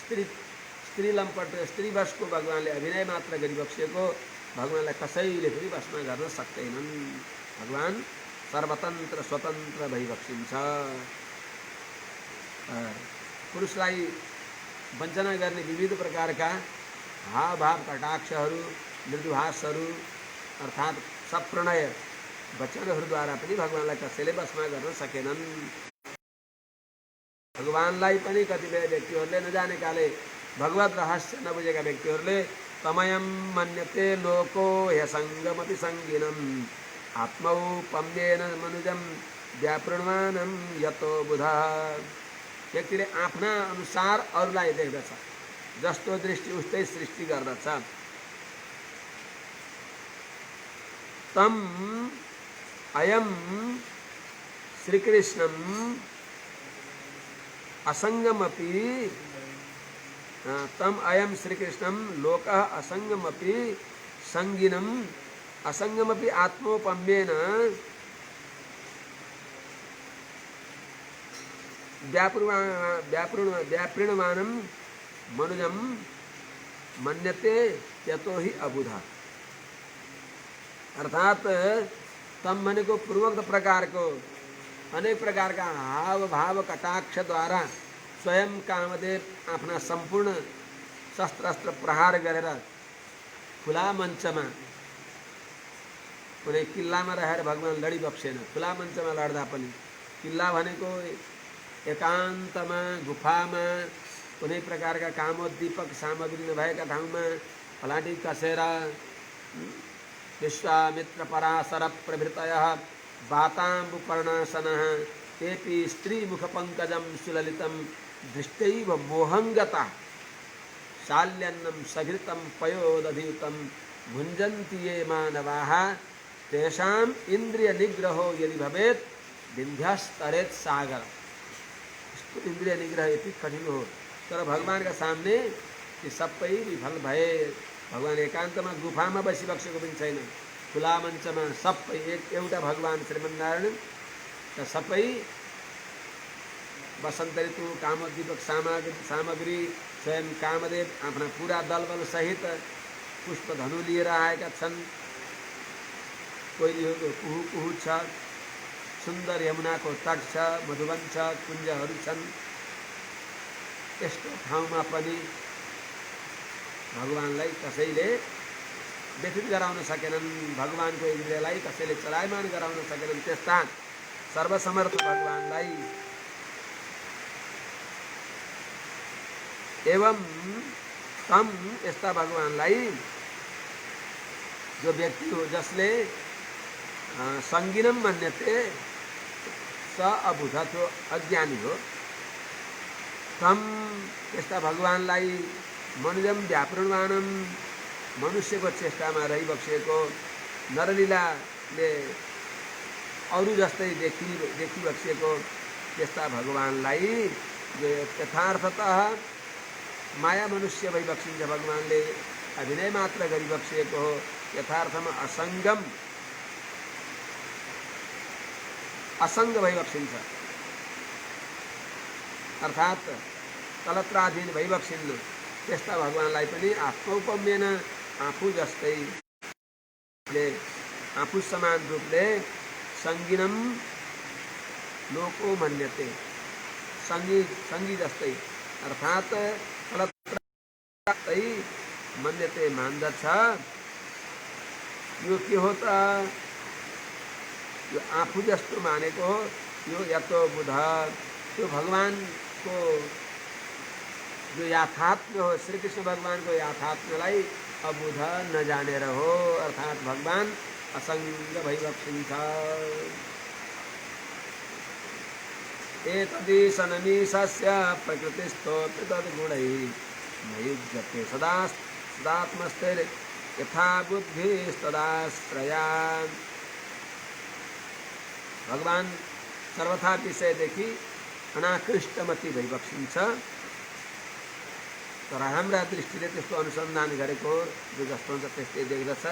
स्त्री लम्पट स्त्रीवशको भगवानले अभिनय मात्र गरिबक्सेको भगवानलाई कसैले पनि वशमा गर्न सक्दैनन्। भगवान सर्वतन्त्र स्वतन्त्र भइबक्सिन्छ। पुरुषलाई वञ्चना गर्ने विविध प्रकारका हावभाव कटाक्षहरू मृदुभाषहरू अर्थात् सप्रणय वचनहरूद्वारा पनि भगवानलाई कसैले वशमा गर्न सकेनन्। भगवानलाई पनि कतिपय व्यक्तिहरूले नजानेकाले भगवत रहस्य नबुझेका व्यक्तिहरूले तमयम मन्यते लोको ह्यसङ्गमपि सङ्गिनम् आत्मौपम्येन मनुजम व्यापृण्वानम यतो बुधा। व्यक्तिले आफ्ना अनुसार अरूलाई देख्दछ, जस्तो दृष्टि उस्तै सृष्टि गर्दछ। तम अयम श्रीकृष्णम असंगमपि तम अयम श्रीकृष्णम लोकः असंगमपि संगिनम असंगमपि आत्मोपम्येन व्यापृण्वानं मनुजम मन्यते यतो ही अबुधा। अर्थात तम मन को पूर्वोक्त प्रकार को अनेक प्रकार का हाव भाव कटाक्ष द्वारा स्वयं कामदेव आफ्ना संपूर्ण शस्त्रास्त्र प्रहार गरेर खुला मञ्चमा कुनै किल्लामा रहेर भगवान लडिबक्सेन। खुला मञ्चमा लड्दा पनि किल्ला भनेको एकान्तमा गुफामा कुनै प्रकारका कामोद्दीपक सामग्री नभएका ठाउँमा फलाटी कसेर विश्वामित्र पराशर प्रभृतयः वाताम्बुपर्णासनः तेपि स्त्रीमुखपङ्कजं सुललितं दृष्ट्यैव मोहङ्गता शाल्यन्नं सघृतं पयोदधियुतं भुञ्जन्ति ये मानवाः तेषाम् इन्द्रिय निग्रहो यदि भवेत् विन्ध्यस्तरेत् सागर। इंद्रिय निग्रह यति कठिन हो, तर भगवान का सामने ये सबै विफल भए। भगवान एकान्तमा गुफामा बसिबक्सेको पनि छैन, खुला मञ्चमा सबै एउटा भगवान श्रीमन्नारायण र सबै वसन्त ऋतु कामोद्दीपक सामग्री स्वयं कामदेव आफ्ना पूरा दलबल सहित पुष्पधनु लिएर आएका छन्। कोइलीहरूको कुहु कुहु छ, सुन्दर यमुनाको तट छ, मधुवन छ, कुञ्जहरू छन्। यस्तो ठाउँमा पनि भगवानलाई कसैले व्यथित गराउन सकेनन्, भगवानको इन्द्रियलाई कसैले चलायमान गराउन सकेनन्। त्यस्ता सर्वसमर्थ भगवानलाई एवं तम यस्ता भगवानलाई जो व्यक्ति हो जसले संगिनम मन्यते स अबुध त्यो अज्ञानी हो। तम यस्ता भगवानलाई मनुजम व्यापृण्वानम मनुष्यको चेष्टामा रहिबक्सेको नरलीलाले अरू जस्तै देखिबक्सेको यस्ता भगवानलाई जो यथार्थतः माया मनुष्य भइबक्सिन्छ, भगवानले अभिनय मात्र गरिबक्सेको हो। यथार्थमा असंग भइबक्सिन्छ, अर्थात कलत्राधीन भइबक्सिन्न। त्यस्ता भगवानलाई पनि आत्मौपम्येन आफू जस्तै आफू समान रूपले संगिनम लोको मन्यते संगी जस्तै अर्थात कलत्रै मन्यते मान्दछ। यो के हो त? यो आफू जस्तो मानेको हो। यो यतो बुध त्यो भगवानको जो याथात्म्य हो, श्री कृष्ण भगवानको याथात्म्यलाई अबुध नजानेर हो, अर्थात भगवान असंग भइबक्सिन्छ। एतदीशनमीशस्य प्रकृतिस्थोऽपि तद्गुणैः न युज्यते सदात्मस्थिर यथा बुद्धिस्तदाश्रयान्। भगवान सर्वथा विषयदेखि अनाकृष्टमती भइबक्सिन्छ, तर हाम्रा दृष्टिले त्यस्तो अनुसन्धान गरेको जो जस्तो हुन्छ त्यस्तै देख्दछ।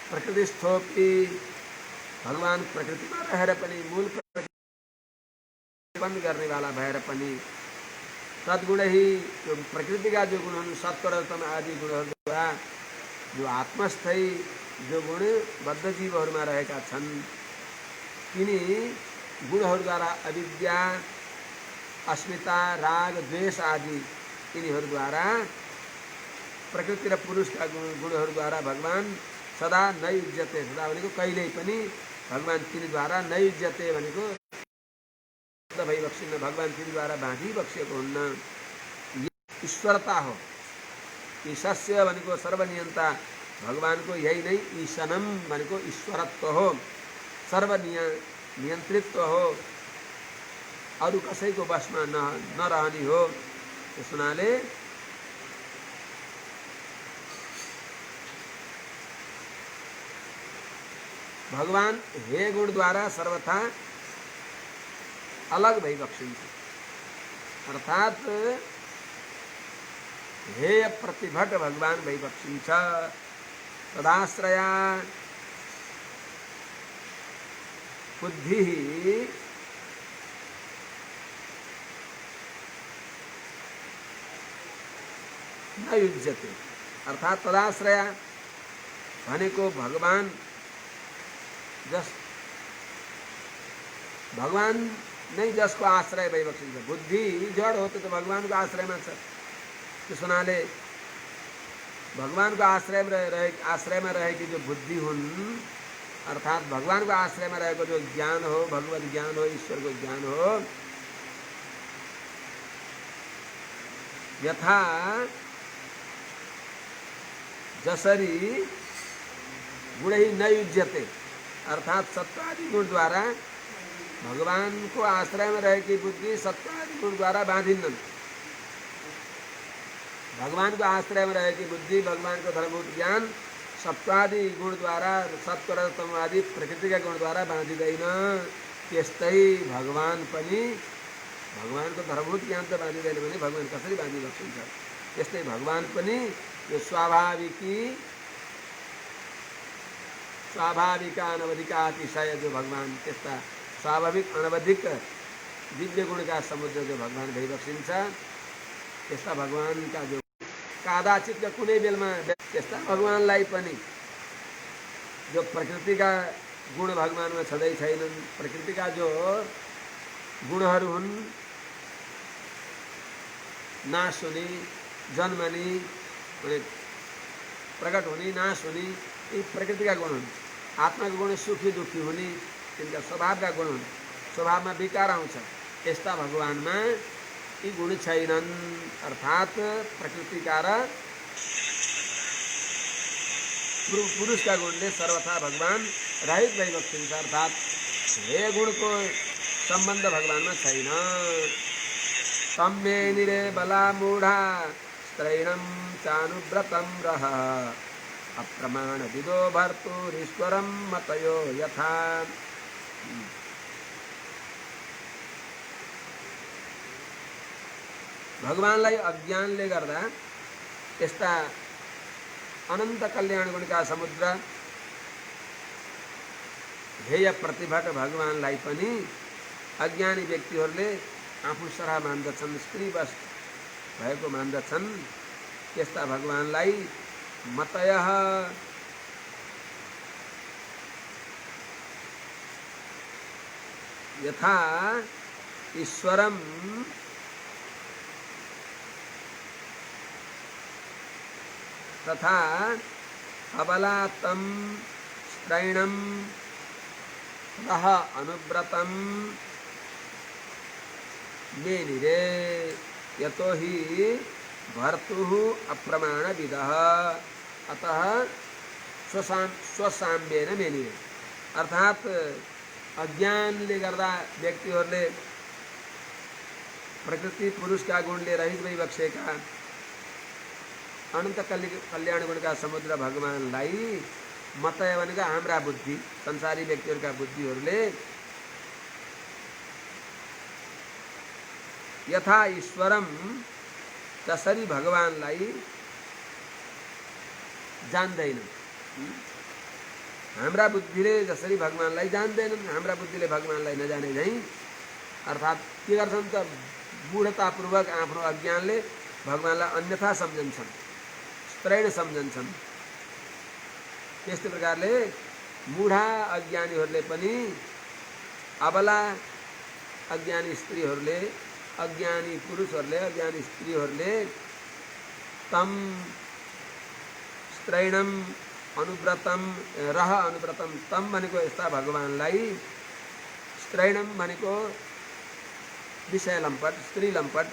प्रकृतिस्थोपि भगवान प्रकृतिमा रहेर पनि मूल उत्पन्न गर्नेवाला भएर पनि तद्गुण ही जो प्रकृति का जो गुण सत्व रजतम आदि गुणहरूद्वारा जो आत्मस्थयी जो गुण बद्ध जीवहरूमा रहेका छन् तिनी गुणहरूद्वारा अविद्या अस्मिता राग द्वेष आदि तिनीहरूद्वारा प्रकृति र पुरुषका गुणहरूद्वारा भगवान सदा नयुज्यते। सदा भनेको कहिल्यै पनि भगवान तिनीद्वारा नयुज्यते भनेको भइबक्सिन्न, भगवान तिनीद्वारा बाँधिबक्सिएको हुन्न। ईश्वरता हो। ईशस्य भनेको सर्वनियन्ता भगवानको यही नै ईशनम भनेको ईश्वरत्व हो, सर्वनियन्त्रित्व हो, अरू कसैको बसमा नरहने हो। त्यस हुनाले भगवान हे गुणद्वारा सर्वथा अलग भइबक्सिन्छ, अर्थात् हेय प्रतिभट भगवान भइबक्सिन्छ। तदाश्रया बुद्धि न युज्यते, अर्थात् तदाश्रया भनेको भगवान नै जसको आश्रय भइबक्सिन्छ। बुद्धि जड हो त भगवानको आश्रयमा छ। त्यस हुनाले भगवानको आश्रयमा रहेकी जो बुद्धि हुन्, अर्थात् भगवानको आश्रयमा रहेको जो ज्ञान हो, भगवत ज्ञान हो, ईश्वरको ज्ञान हो, यथा जसरी गुणै नयुज्यते, अर्थात् सत्वादि गुणद्वारा भगवानको आश्रयमा रहेकी बुद्धि सत्वादि गुणद्वारा बाँधिन्नन्। भगवानको आश्रयमा रहेकी बुद्धि, भगवानको धर्मभूत ज्ञान सत्वादि गुणद्वारा, सत्व र तम आदि प्रकृतिका गुणद्वारा बाँधिँदैन। त्यस्तै भगवान पनि भगवानको धर्मभूत ज्ञान त बाँधिँदैन भने भगवान कसरी बाँधिबक्सिन्छ। त्यस्तै भगवान पनि यो स्वाभाविक अनवधिका अतिशय जो भगवान, त्यस्ता स्वाभाविक अनवधिक दिव्य गुणका समुद्र जो भगवान भइबक्सिन्छ, त्यस्ता भगवानका जो कदाचितका कुनै बेलमा त्यस्ता भगवानलाई पनि जो प्रकृतिका गुण भगवानमा छँदै छैनन्, प्रकृतिका जो गुणहरू हुन्, नाश हुने, जन्मने, प्रकट हुने, नाश हुने, यी प्रकृतिका गुण हुन्। आत्माको गुण सुखी दुखी हुने, तिनका स्वभावका गुण हुन्, स्वभावमा विकार आउँछ। यस्ता भगवानमा यी गुण छैनन्, अर्थात् प्रकृतिका र पुरुषका गुणले सर्वथा भगवान रहित भइबक्सिन्छ, अर्थात् हे गुणको सम्बन्ध भगवानमा छैन। तम्मे निरे बला मूढा स्त्रैणं चानुव्रतं रह अप्रमाण विदो भर्तुरीश्वरं मतयो यथा। भगवानलाई अज्ञानले गर्दा यस्ता अनन्त कल्याण गुणका समुद्र हेय प्रतिभट भगवानलाई पनि अज्ञानी व्यक्तिहरूले आफू सरह मान्दछन्, स्त्रीवश भएको मान्दछन्। त्यस्ता भगवानलाई मतयः यथा ईश्वरम तथा अबलात्तं स्त्रैणं रह अनुव्रतं मेनिरे यतो हि भर्तुः अप्रमाणविदः अतः स्वसाम्येन मेनिरे। अर्थात् अज्ञानले गर्दा व्यक्तिहरूले प्रकृति पुरुषका गुणले रहित भइबक्सेका अनन्त कल्याण गुणका समुद्र भगवानलाई मतय भनेको हाम्रा बुद्धि, संसारी व्यक्तिहरूका बुद्धिहरूले यथा ईश्वरम जसरी भगवानलाई जान्दैनन्, हाम्रा बुद्धिले जसरी भगवानलाई जान्दैनन्, हाम्रा बुद्धिले भगवानलाई नजाने झैँ, अर्थात् के गर्छन् त मूढतापूर्वक आफ्नो अज्ञानले भगवानलाई अन्यथा सम्झन्छन्, स्त्रैण सम्झन्छन्। त्यस्तै प्रकारले मूढा अज्ञानीहरूले पनि, अबला अज्ञानी स्त्रीहरूले, अज्ञानी पुरुषहरूले, अज्ञानी स्त्रीहरूले तम स्त्रैणम अनुव्रतम रह अनुव्रतम तम भनेको यस्ता भगवानलाई स्त्रैणम भनेको विषय लम्पट स्त्री लम्पट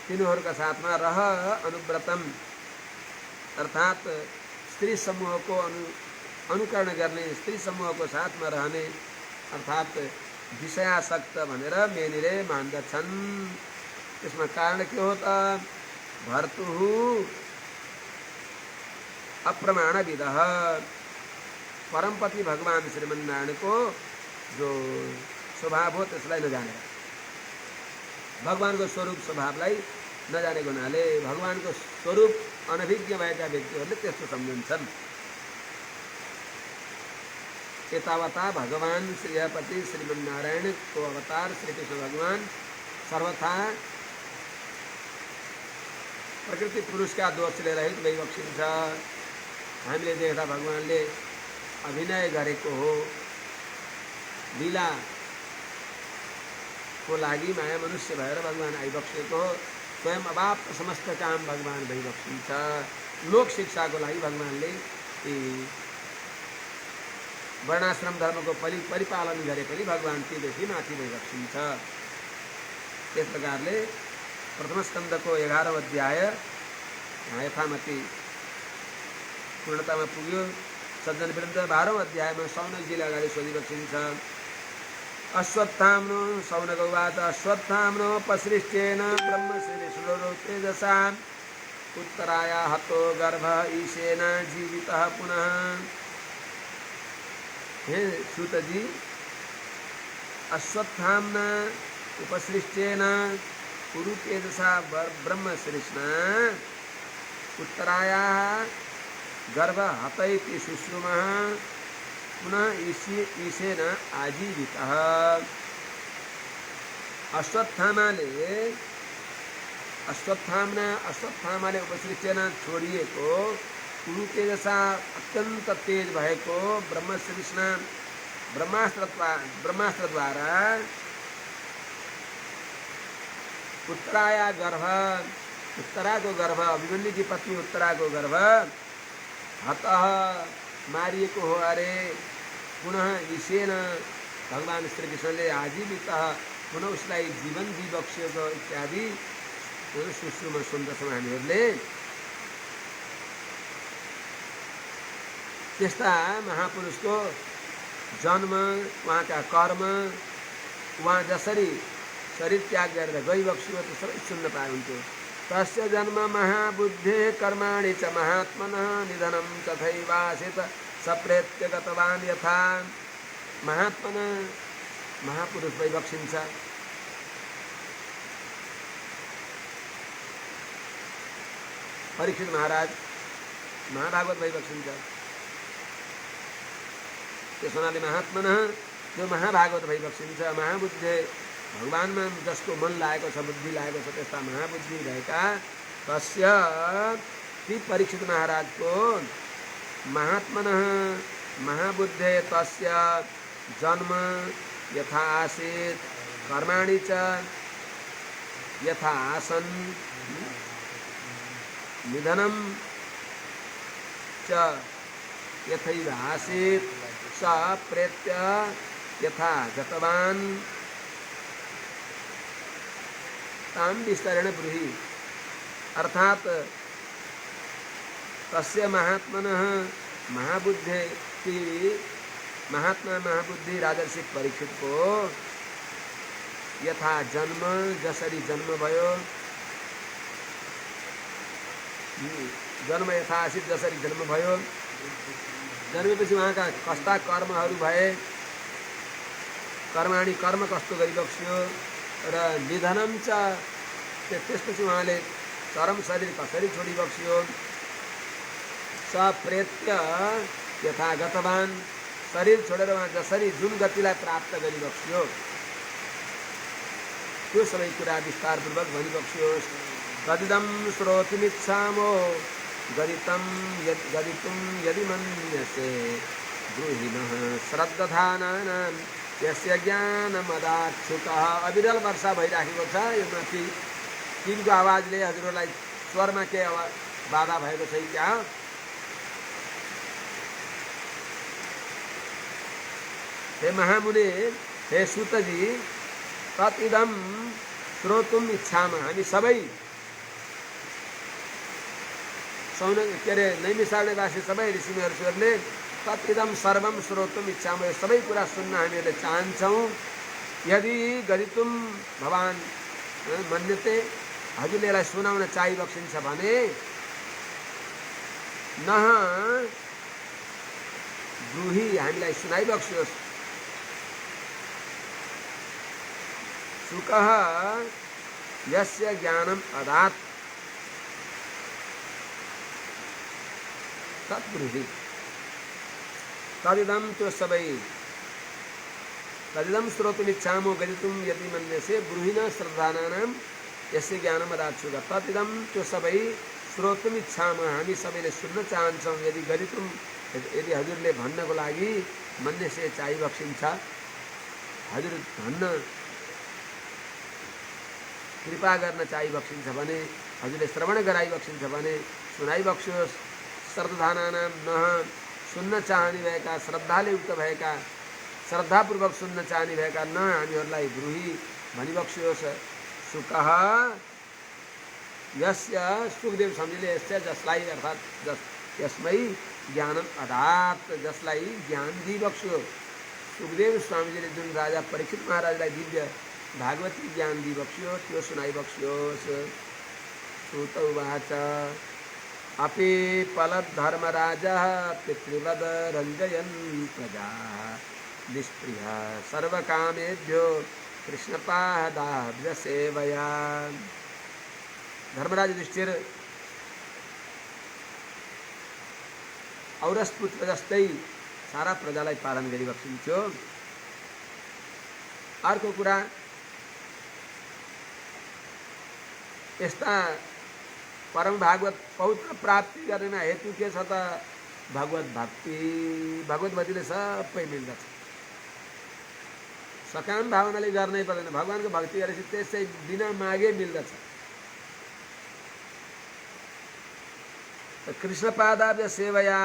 तिनीहरूका साथमा रह अनुव्रतम अर्थात स्त्री समूहको अनुकरण गर्ने स्त्री समूहको साथमा रहने अर्थात विषयासक्त भनेर मेनिरे मान्दछन्। त्यसमा कारण के हो त भर्तुः अप्रमाणविदः परमपति भगवान श्रीमन्नारायणको जो स्वभाव हो त्यसलाई नजानेर भगवानको स्वरूप स्वभावलाई नजानेको हुनाले भगवानको स्वरूप अनभिज्ञ भएका व्यक्तिहरूले त्यस्तो सम्झन्छन्। एतावता भगवान श्रीपति श्रीमन्नारायणको अवतार श्रीकृष्ण भगवान सर्वथा प्रकृति पुरुषका दोषले रहित भइबक्सिन्छ। हामीले देख्दा भगवानले अभिनय गरेको हो लीला को लागि माया मनुष्य भएर भगवान आइबक्सेको हो। स्वयं अवाप्त समस्त काम भगवान भइबक्सिन्छ। लोक शिक्षाको लागि भगवानले वर्णाश्रम धर्मको परिपालन गरे पनि भगवान तीदेखि माथि भइबक्सिन्छ। त्यस प्रकारले प्रथम स्कन्धको 11औं अध्याय यथामति पूर्णतामा पुग्यो। सज्जन वृन्द 12औं अध्यायमा सौनकजीले अगाडि सोधिबक्सिन्छ। अश्वत्थाम्नो सौनक उवाच अश्वत्थाम्नो पसृष्टेन ब्रह्मशिरश्रो तेजसा उत्तराया हतो गर्भ ईशेन जीवितः पुनः। हे सूतजी अश्वत्थाम्ना उपसृष्टेन कुरु तेजसा ब्रह्मशिरस्ना उत्तराया गर्भ हतैति शुश्रुमः पुनः ईशेन आजीवितः। अश्वत्थामाले उपसृष्टेन छोडिएको कुरु तेजसा अत्यन्त तेज भएको ब्रह्मशिरस्ना ब्रह्मास्त्रद्वारा उत्तराया गर्भ उत्तराको गर्भ अभिमन्युकी पत्नी उत्तराको गर्भ हतः मारिएको हो अरे। पुनः ईशेन भगवान श्रीकृष्णले आजीवितः पुनः उसलाई जीवन दिइबक्सिएको इत्यादि सुश्रुमा सुन्दछौँ हामीहरूले। त्यस्ता महापुरुषको जन्म उहाँका कर्म उहाँ जसरी शरीर त्याग गरेर गइबक्सियो त्यो सबै सुन्न पाए हुन्थ्यो। तस्य जन्म महाबुद्धे कर्माणि च महात्मनः निधनं तथैवासित सप्रेत्य गतवान् यथा। महात्मनः महापुरुष भइबक्सिन्छ। परीक्षित महाराज महाभागवत भइबक्सिन्छ। त्यस हुनाले महात्मनः जो महाभागवत भइबक्सिन्छ। महाबुद्धे भगवानमा जसको मन लागेको छ बुद्धि लागेको छ त्यस्ता महाबुद्धि भएका तस्य ती परीक्षित महाराजको महात्मनः महाबुद्धे तस्य जन्म यथा आसीत् कर्माणि च यथा आसन् निधनं च यथैव आसीत् स प्रेत्य यथा गतवान् तां विस्तरेण ब्रूहि। अर्थात तस्य महात्मनः महाबुद्धे की महात्मा महाबुद्धि राजर्षि परीक्षित को यथा जन्म जसरी जन्म भयो जन्म यथा आसित जसरी जन्म भयो जन्मेपछि उहाँका कस्ता कर्महरू भए कर्माणि कर्म कस्तो गरिबक्सियो र निधनं च त्यसपछि उहाँले चरम शरीर कसरी छोडिबक्सियो सप्रेत्य यथा गतवान् शरीर छोडेर उहाँ जसरी जुन गतिलाई प्राप्त गरिबक्सियो त्यो सबै कुरा विस्तारपूर्वक भनिबक्सियोस्। तदिदं श्रोतुमिच्छामो गदितुं यदि मन्यसे ब्रूहि नः श्रद्धानानां यस्य ज्ञानमदाक्षुकः। अविरल वर्षा भइराखेको छ। यो माथि टिनको आवाजले हजुरहरूलाई स्वरमा के बाधा भएको चाहिँ क्या? हे महामुनि, हे सुतजी, तत्इदम श्रोतुम इच्छामा, हामी सबै के अरे नैमिषारण्यवासी सबै ऋषिमुनिहरूले तत्इदम सर्वम श्रोतुम इच्छामा, यो सबै कुरा सुन्न हामीहरूले चाहन्छौँ। यदि गदितुम भगवान मन्यते, हजुरले यसलाई सुनाउन चाहिबक्सिन्छ भने न ब्रूहि, हामीलाई सुनाइबक्सियोस्। सुकः यस्य ज्ञानम अदात् तद्ब्रूहि। तदिदम, त्यो सबै, तदिदम श्रोतुमिच्छामो गदितुम यदि मन्यसे ब्रूहि न श्रद्धानानाम यस्य ज्ञानम अदात् सुकः। तदिदम, त्यो सबै श्रोतुमिच्छाम, हामी सबैले सुन्न चाहन्छौँ। यदि गदितुम, यदि हजुरले भन्नको लागि मन्यसे चाहिबक्सिन्छ, हजुर भन्न कृपा गर्न चाहिबक्सिन्छ भने, हजुरले श्रवण गराइबक्सिन्छ भने सुनाइबक्सियोस्। श्रद्धानानाम, न सुन्न चाहने भएका, श्रद्धाले युक्त भएका, श्रद्धापूर्वक सुन्न चाहने भएका न हामीहरूलाई ब्रूहि भनिबक्सियोस्। सुकः यस्य, सुखदेव स्वामीले यस्य, जसलाई, अर्थात् यसमै ज्ञानम अदात्, जसलाई ज्ञान दिइबक्स्यो। सुखदेव स्वामीजीले जुन राजा परीक्षित महाराजलाई दिव्य भागवती ज्ञान दिइबक्स्यो, त्यो सुनाइबक्स्योस्। सुत उवाच अपि पलद्धर्मराजः पितृवद रञ्जयन् प्रजाः निष्प्रियः सर्वकामेभ्यो कृष्णपादाब्जसेवया। धर्मराज युधिष्ठिर औरस पुत्र जस्तै सारा प्रजालाई पालन गरिबक्सिन्थ्यो। अर्को कुरा, यस्ता परम भागवत पौत्र प्राप्ति गर्नेमा हेतु के छ त? भगवत भक्ति। भगवत भक्तिले सबै मिल्दछ। सकाम भावनाले गर्नै पर्दैन, भगवानको भक्ति गरेपछि त्यसै बिना मागे मिल्दछ। कृष्णपादाब्ज सेवया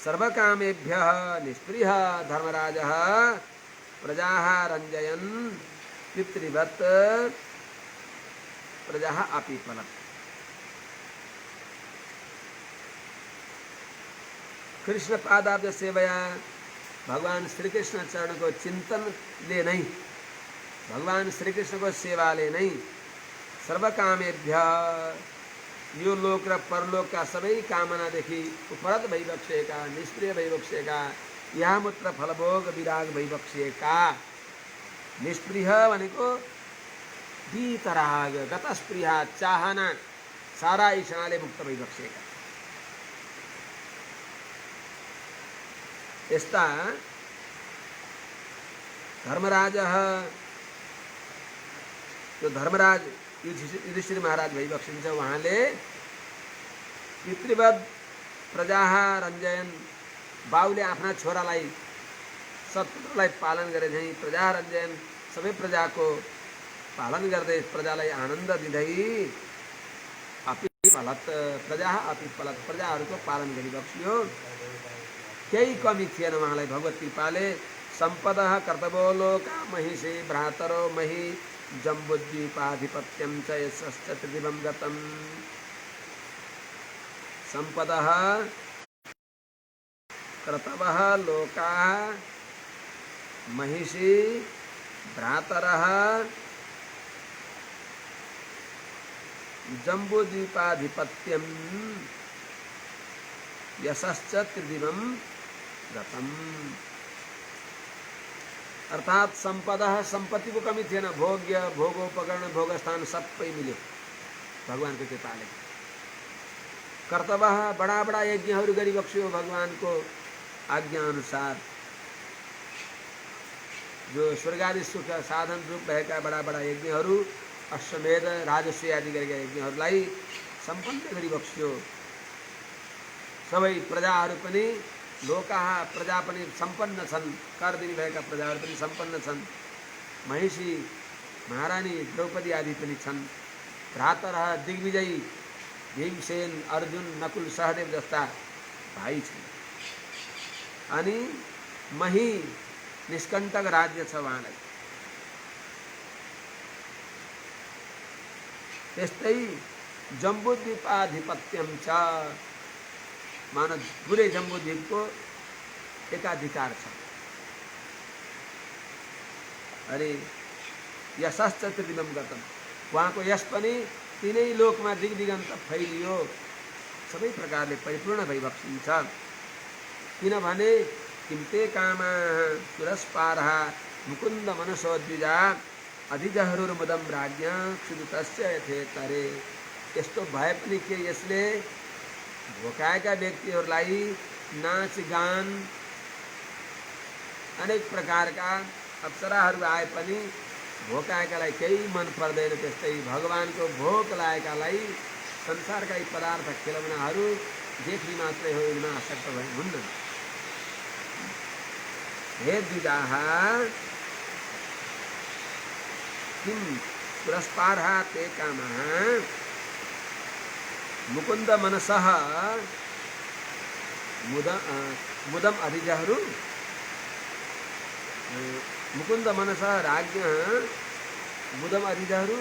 सर्वकामेभ्यः निष्प्रियः धर्मराजः प्रजाः रञ्जयन् पितृवत् प्रजाः अपीपलत्। कृष्ण पादाब्ज सेवया, भगवान श्री कृष्ण चरण को चिंतन ले नहीं, भगवान श्री कृष्ण को सेवाले नहीं सर्वकामेभ्य, यो लोक र परलोक का सबै कामनादेखि उपरत भइबक्सेका, निष्प्रिय भइबक्सेका, यहाँ मूत्र फलभोग विराग भइबक्सेका। निष्प्रिय भनेको वितराग, गतस्प्रिय, चाहना सारा इच्छाले मुक्त भइबक्सेका। यस्ता धर्मराज, जो धर्मराज युधिष्ठिर महाराज भइबक्सिन्छ, उहाँले पितृवद प्रजा रञ्जयन, बाउले आफ्ना छोरालाई सत्पुत्रलाई पालन गरे झैं प्रजा रञ्जयन, सबै प्रजाको पालन गर्दै प्रजालाई आनन्द दिँदै अपिपलत, प्रजा अपिपलत, प्रजाहरूको पालन गरिबक्सियो। केही कमी थिएन उहाँलाई भगवत कृपाले। सम्पदः कर्तव्यो लोका महिषे भ्रातरो मही जम्बुद्वीपाधिपत्यं च यशश्च त्रिदिवं गतम्। सम्पदः कर्तवः लोकाः महिषी भ्रातरः जम्बुद्वीपाधिपत्यं यशश्च त्रिदिवं गतम्। अर्थात संपदा, संपत्ति को कमी थिएन, भोग्य भोगोपकरण भोगस्थान सबै मिल्यो भगवानको कृपाले। कर्तव्य, बडा बडा यज्ञहरू गरिबक्स्यो भगवानको आज्ञा अनुसार। जो स्वर्गादि सुख साधन रूप भएका बडा बडा यज्ञहरू, अश्वमेध राजस्व आदि गरेका यज्ञहरूलाई सम्पन्न गरिबक्स्यो। सबै प्रजाहरू पनि, लोकाः प्रजा पनि सम्पन्न छन्, कर दिने भएका प्रजाहरू पनि सम्पन्न छन्। महिषी महारानी द्रौपदी आदि पनि छन्। भ्रातरः दिग्विजयी भीमसेन, अर्जुन, नकुल, सहदेव जस्ता भाइ छन् अनि मही निष्कण्टक राज्य छ उहाँलाई। त्यस्तै जम्बूद्वीपाधिपत्यम छ, मानव पुरै जम्बूद्वीपको एकाधिकार छ। अरे यशश्च त्रिदिवम गतम, उहाँको यश पनि तीनै लोकमा दिगदिगन्त फैलियो, सबै प्रकारले परिपूर्ण भइबक्सिन्छ। किनभने किम्ते कामा सुरस्पारः मुकुन्द मनसो द्विजा अधिजहरुर्मुदम राज्ञ क्षुदितस्य यथेतरे। यस्तो भए पनि के यसले भोकाएका व्यक्तिहरूलाई नाच गान अनेक प्रकारका अप्सराहरू आए पनि भोकाएकालाई केही मन पर्दैन। त्यस्तै भगवानको भोक लागेकालाई संसारका यी पदार्थ खेलौनाहरू देख्ने मात्रै हो, यिनमा आसक्त भए हुन्न। हे द्विजाः किं पुरस्पारः ते कामः मुकुन्द मनसः मुदम अधिजहरु मुकुन्द मनसः राज्ञः मुदम अधिजहरु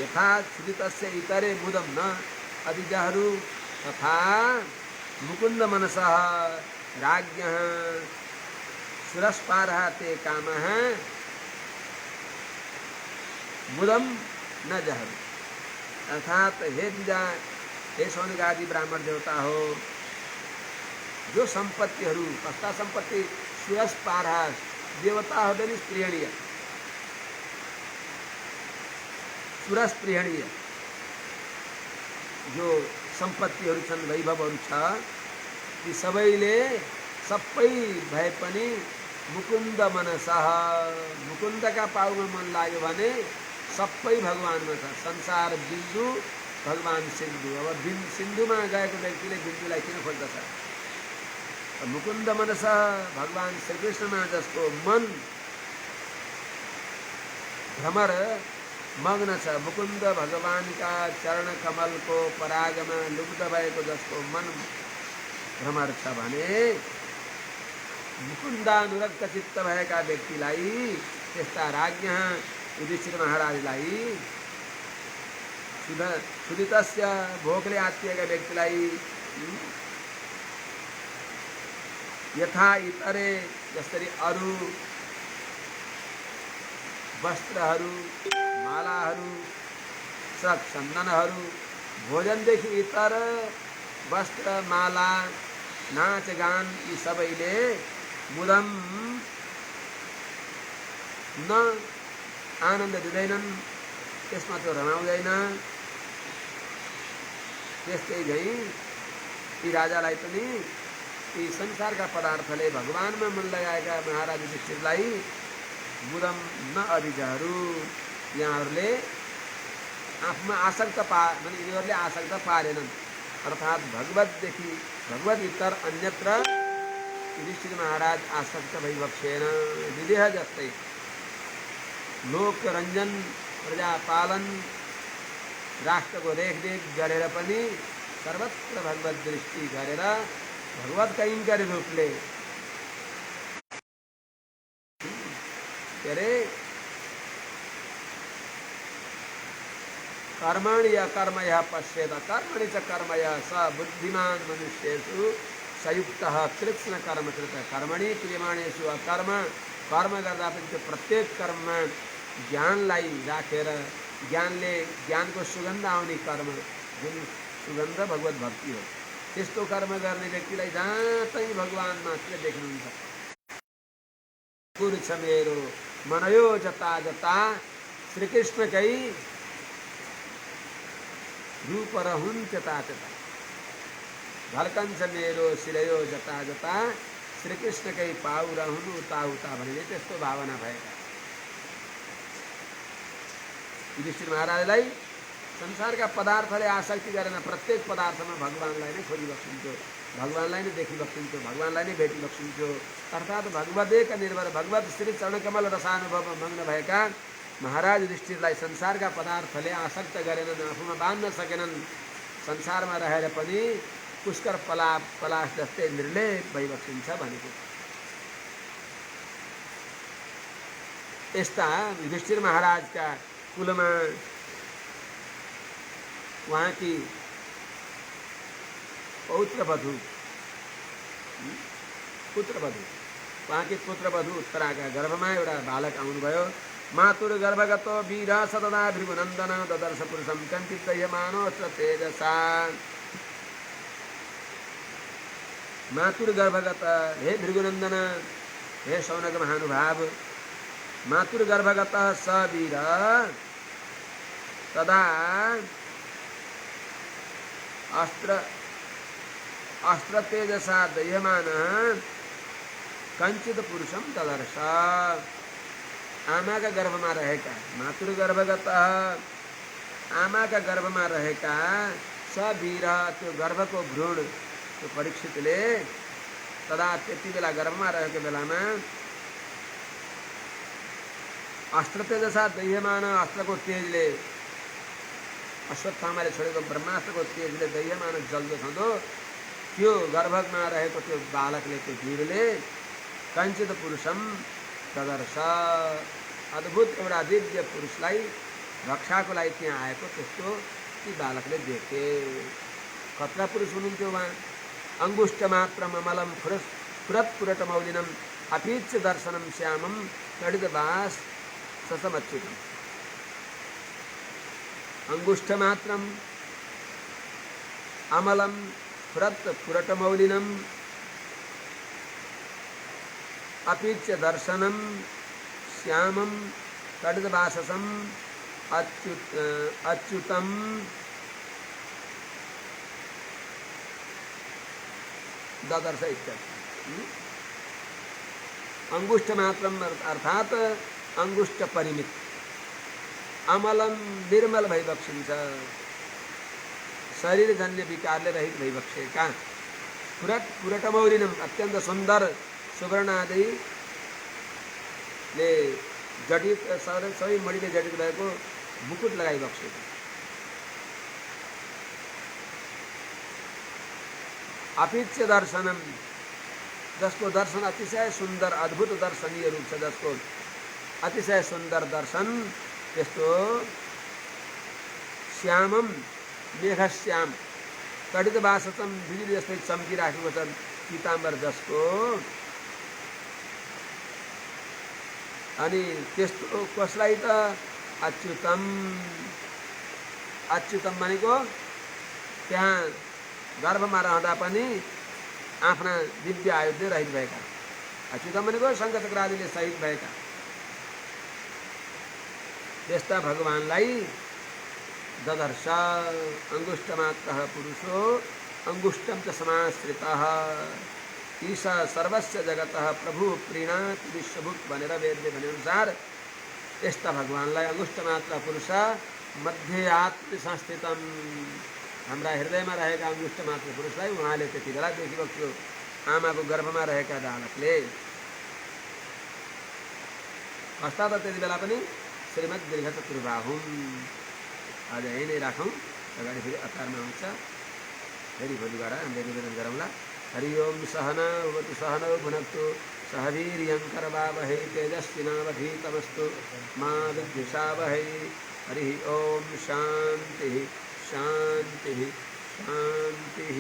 यथा क्षुदितस्य इतरे मुदम न अधिजहरु तथा मुकुन्द मनसः राज्ञः सुरस्पारः ते कामः मुदम न जहरु। अर्थात हे द्विजा, हे सौनक आदि ब्राह्मण देवता हो, जो संपत्तिहरू, कस्ता संपत्ति, सुरस्पारः देवताहरूले नि स्प्रियणीय, सुरस्प्रियणीय जो सम्पत्तिहरू छन्, वैभवहरू छ, ती सबैले सबै भए पनि मुकुन्द मनसः, मुकुन्दका पाउमा मन लाग्यो भने सबै भगवानमा छ। संसार बिन्दु, भगवान सिन्धु। अब सिन्धुमा गएको व्यक्तिले बिन्दुलाई किन खोज्दछ? मुकुन्द मनसः भगवान श्रीकृष्णमा जसको मन भ्रमर मग्न छ, मुकुन्द भगवानका चरण कमलको परागमा लुब्ध भएको जसको मन भ्रमर छ भने मुकुन्दानुरक्त चित्त भएका व्यक्तिलाई, त्यस्ता राज्ञ युधिष्ठिर महाराजलाई, क्षुदितस्य भोकले आत्तिएका व्यक्तिलाई, यथा इतरे जसरी अरू वस्त्रहरू, मालाहरू, श्रक चन्दनहरू, भोजनदेखि इतर वस्त्र, माला, नाचगान यी सबैले मुदम न आनन्द दिँदैनन्, त्यसमा त्यो रमाउँदैन। त्यस्तै झैँ ती राजालाई पनि यी संसारका पदार्थले भगवानमा मन लगाएका महाराज युधिष्ठिरलाई मुदम न अधिजहरु, यहाँहरूले आफूमा आसक्त माने यिनीहरूले आसक्त पारेनन्। अर्थात् भगवतदेखि भगवत इतर अन्यत्र युधिष्ठिर महाराज आसक्त भइबक्सेन। विदेह जस्तै लोक रञ्जन, प्रजापालन, राष्ट्रको रेखदेख गरेर पनि सर्वत्र भगवत दृष्टि गरेर भगवत कैङ्कर्य रूपले के अरे कर्मणि अकर्मयः पश्येत कर्मणि च कर्मयः स बुद्धिमान मनुष्येषु संयुक्तः कृत्स्न कर्मकृत। कर्मणि क्रियमाणेषु अकर्म, कर्म गर्दा पनि त्यो प्रत्येक कर्ममा ज्ञानलाई राखेर ज्ञानको सुगन्ध आउने कर्म, जुन सुगन्ध भगवत भक्ति हो, त्यस्तो कर्म गर्ने व्यक्तिलाई जहाँ तै भगवान मात्र देख्नुहुन्छ। गुरु छ मेरो मनयो जता जता श्रीकृष्णकै रूप रहून् त्यता त्यता। धर्कन्छ मेरो शिरयो जता जता श्रीकृष्णकै पाउ रहून् उता उता भन्ने त्यस्तो भावना भएका युधिष्ठिर महाराजलाई संसारका पदार्थले आसक्ति गरेन। प्रत्येक पदार्थमा भगवानलाई नै खोजिबक्सिन्थ्यो, भगवानलाई नै देखिबक्सिन्थ्यो, भगवानलाई नै भेटिबक्सिन्थ्यो। अर्थात् भगवदेक निर्भर भगवत श्री चरणकमल रसानुभव मग्न भएका महाराज युधिष्ठिरलाई संसारका पदार्थले आसक्त गरेनन्, आफूमा बाँध्न सकेनन्। संसारमा रहेर पनि पुष्कर पलास जस्तै निर्लेप भइबक्सिन्छ भनेको। यस्ता युधिष्ठिर महाराजका कुलमा उहाँकी पुत्रवधु उहाँकी पुत्रवधु उत्तराका गर्भमा एउटा बालक आउनुभयो। मातुर गर्भगतो वीर सतदा भृगुनन्दन ददर्श पुरुषम कञ्चित् दह्यमानोऽस्त्र तेजसा। मातुर गर्भगत, हे भृगुनन्दन, हे शौनक महानुभाव, मातुर गर्भगत स वीर तदा अस्त्र तेजसा दह्यमान कञ्चित पुरुषम तदर्श। आमाका गर्भमा रहेका, मातृ गर्भगत आमाका गर्भमा रहेका स वीर, त्यो गर्भको भ्रूण त्यो परीक्षितले तदा त्यति बेला गर्भमा रहेको बेलामा अस्त्र तेजसा दह्यमान, अस्त्रको तेजले, अश्वत्थामाले छोडेको ब्रह्मास्त्रको तेजले दह्यमान जल्दो छँदो त्यो गर्भमा रहेको त्यो बालकले, त्यो वीरले कञ्चित पुरुषम तदर्श, अद्भुत एउटा दिव्य पुरुषलाई रक्षाको लागि त्यहाँ आएको त्यस्तो ती बालकले देखे। कत्रा पुरुष हुनुहुन्थ्यो उहाँ? अङ्गुष्ठमात्रम अमलम फुरत्पुरटमौलिनम अपीच्य दर्शनम श्यामम तडितवास ससमच्युतम। अंगुष्ठमात्रम अमलम फुरत्पुरटमौलिनम अपीच्य दर्शनम श्यामम तडितवाससम अच्युतम ददर्श इत्यर्थ। अंगुष्ठ मात्रम अर्थात अंगुष्ठ परिमित, अमलम निर्मल भइबक्सिन्छ, शरीरजन्य विकारले रहित भइबक्सेका, पुरटमौलिनम अत्यन्त सुन्दर सुवर्ण आदिले जडित, सबै मणिले जडित भएको मुकुट लगाइबक्सेको, अपीच्य दर्शनम, जसको दर्शन अतिशय सुन्दर अद्भुत दर्शनीय रूप छ, जसको अतिशय सुन्दर दर्शन, त्यस्तो श्यामम मेघश्याम तडितवाससम, बिजुली जस्तै चम्किराखेको छ पीताम्बर जसको, अनि त्यस्तो कसलाई त अच्युतम, अच्युतम भनेको त्यहाँ गर्भमा रहँदा पनि आफ्ना दिव्य आयुधले रहित भएका, अच्युतम भनेको शङ्खचक्र आदिले सहित भएका त्यस्ता भगवानलाई ददर्श। अंगुष्ठमात्रः पुरुषो अंगुष्ठम च समाश्रितः ईश सर्वस्य जगतः प्रभु प्रीणाति विश्वभूत भनेर वेदले भनेअनुसार यस्ता भगवानलाई अंगुष्ठमात्र पुरुष मध्ये आत्म संस्थितम, हाम्रा हृदयमा रहेका अंगुष्ठमात्र पुरुषलाई उहाँले त्यति बेला देखिबक्यो, आमाको गर्भमा रहेका बालकले। हस्ता त त्यति बेला पनि श्रीमद् दीर्घ चतुर्बाहुम। आज यही नै राखौँ, अगाडि फेरि अतारमा आउँछ, फेरि भोलि गएर हामीले निवेदन गरौँला। हरि ओम सहना भवतु सहनौ भुनक्तु सह वीर्यङ्करवावहै तेजस्विनावधीतमस्तु मा विद्विषावहै। हरि ओम शान्तिः शान्तिः शान्तिः।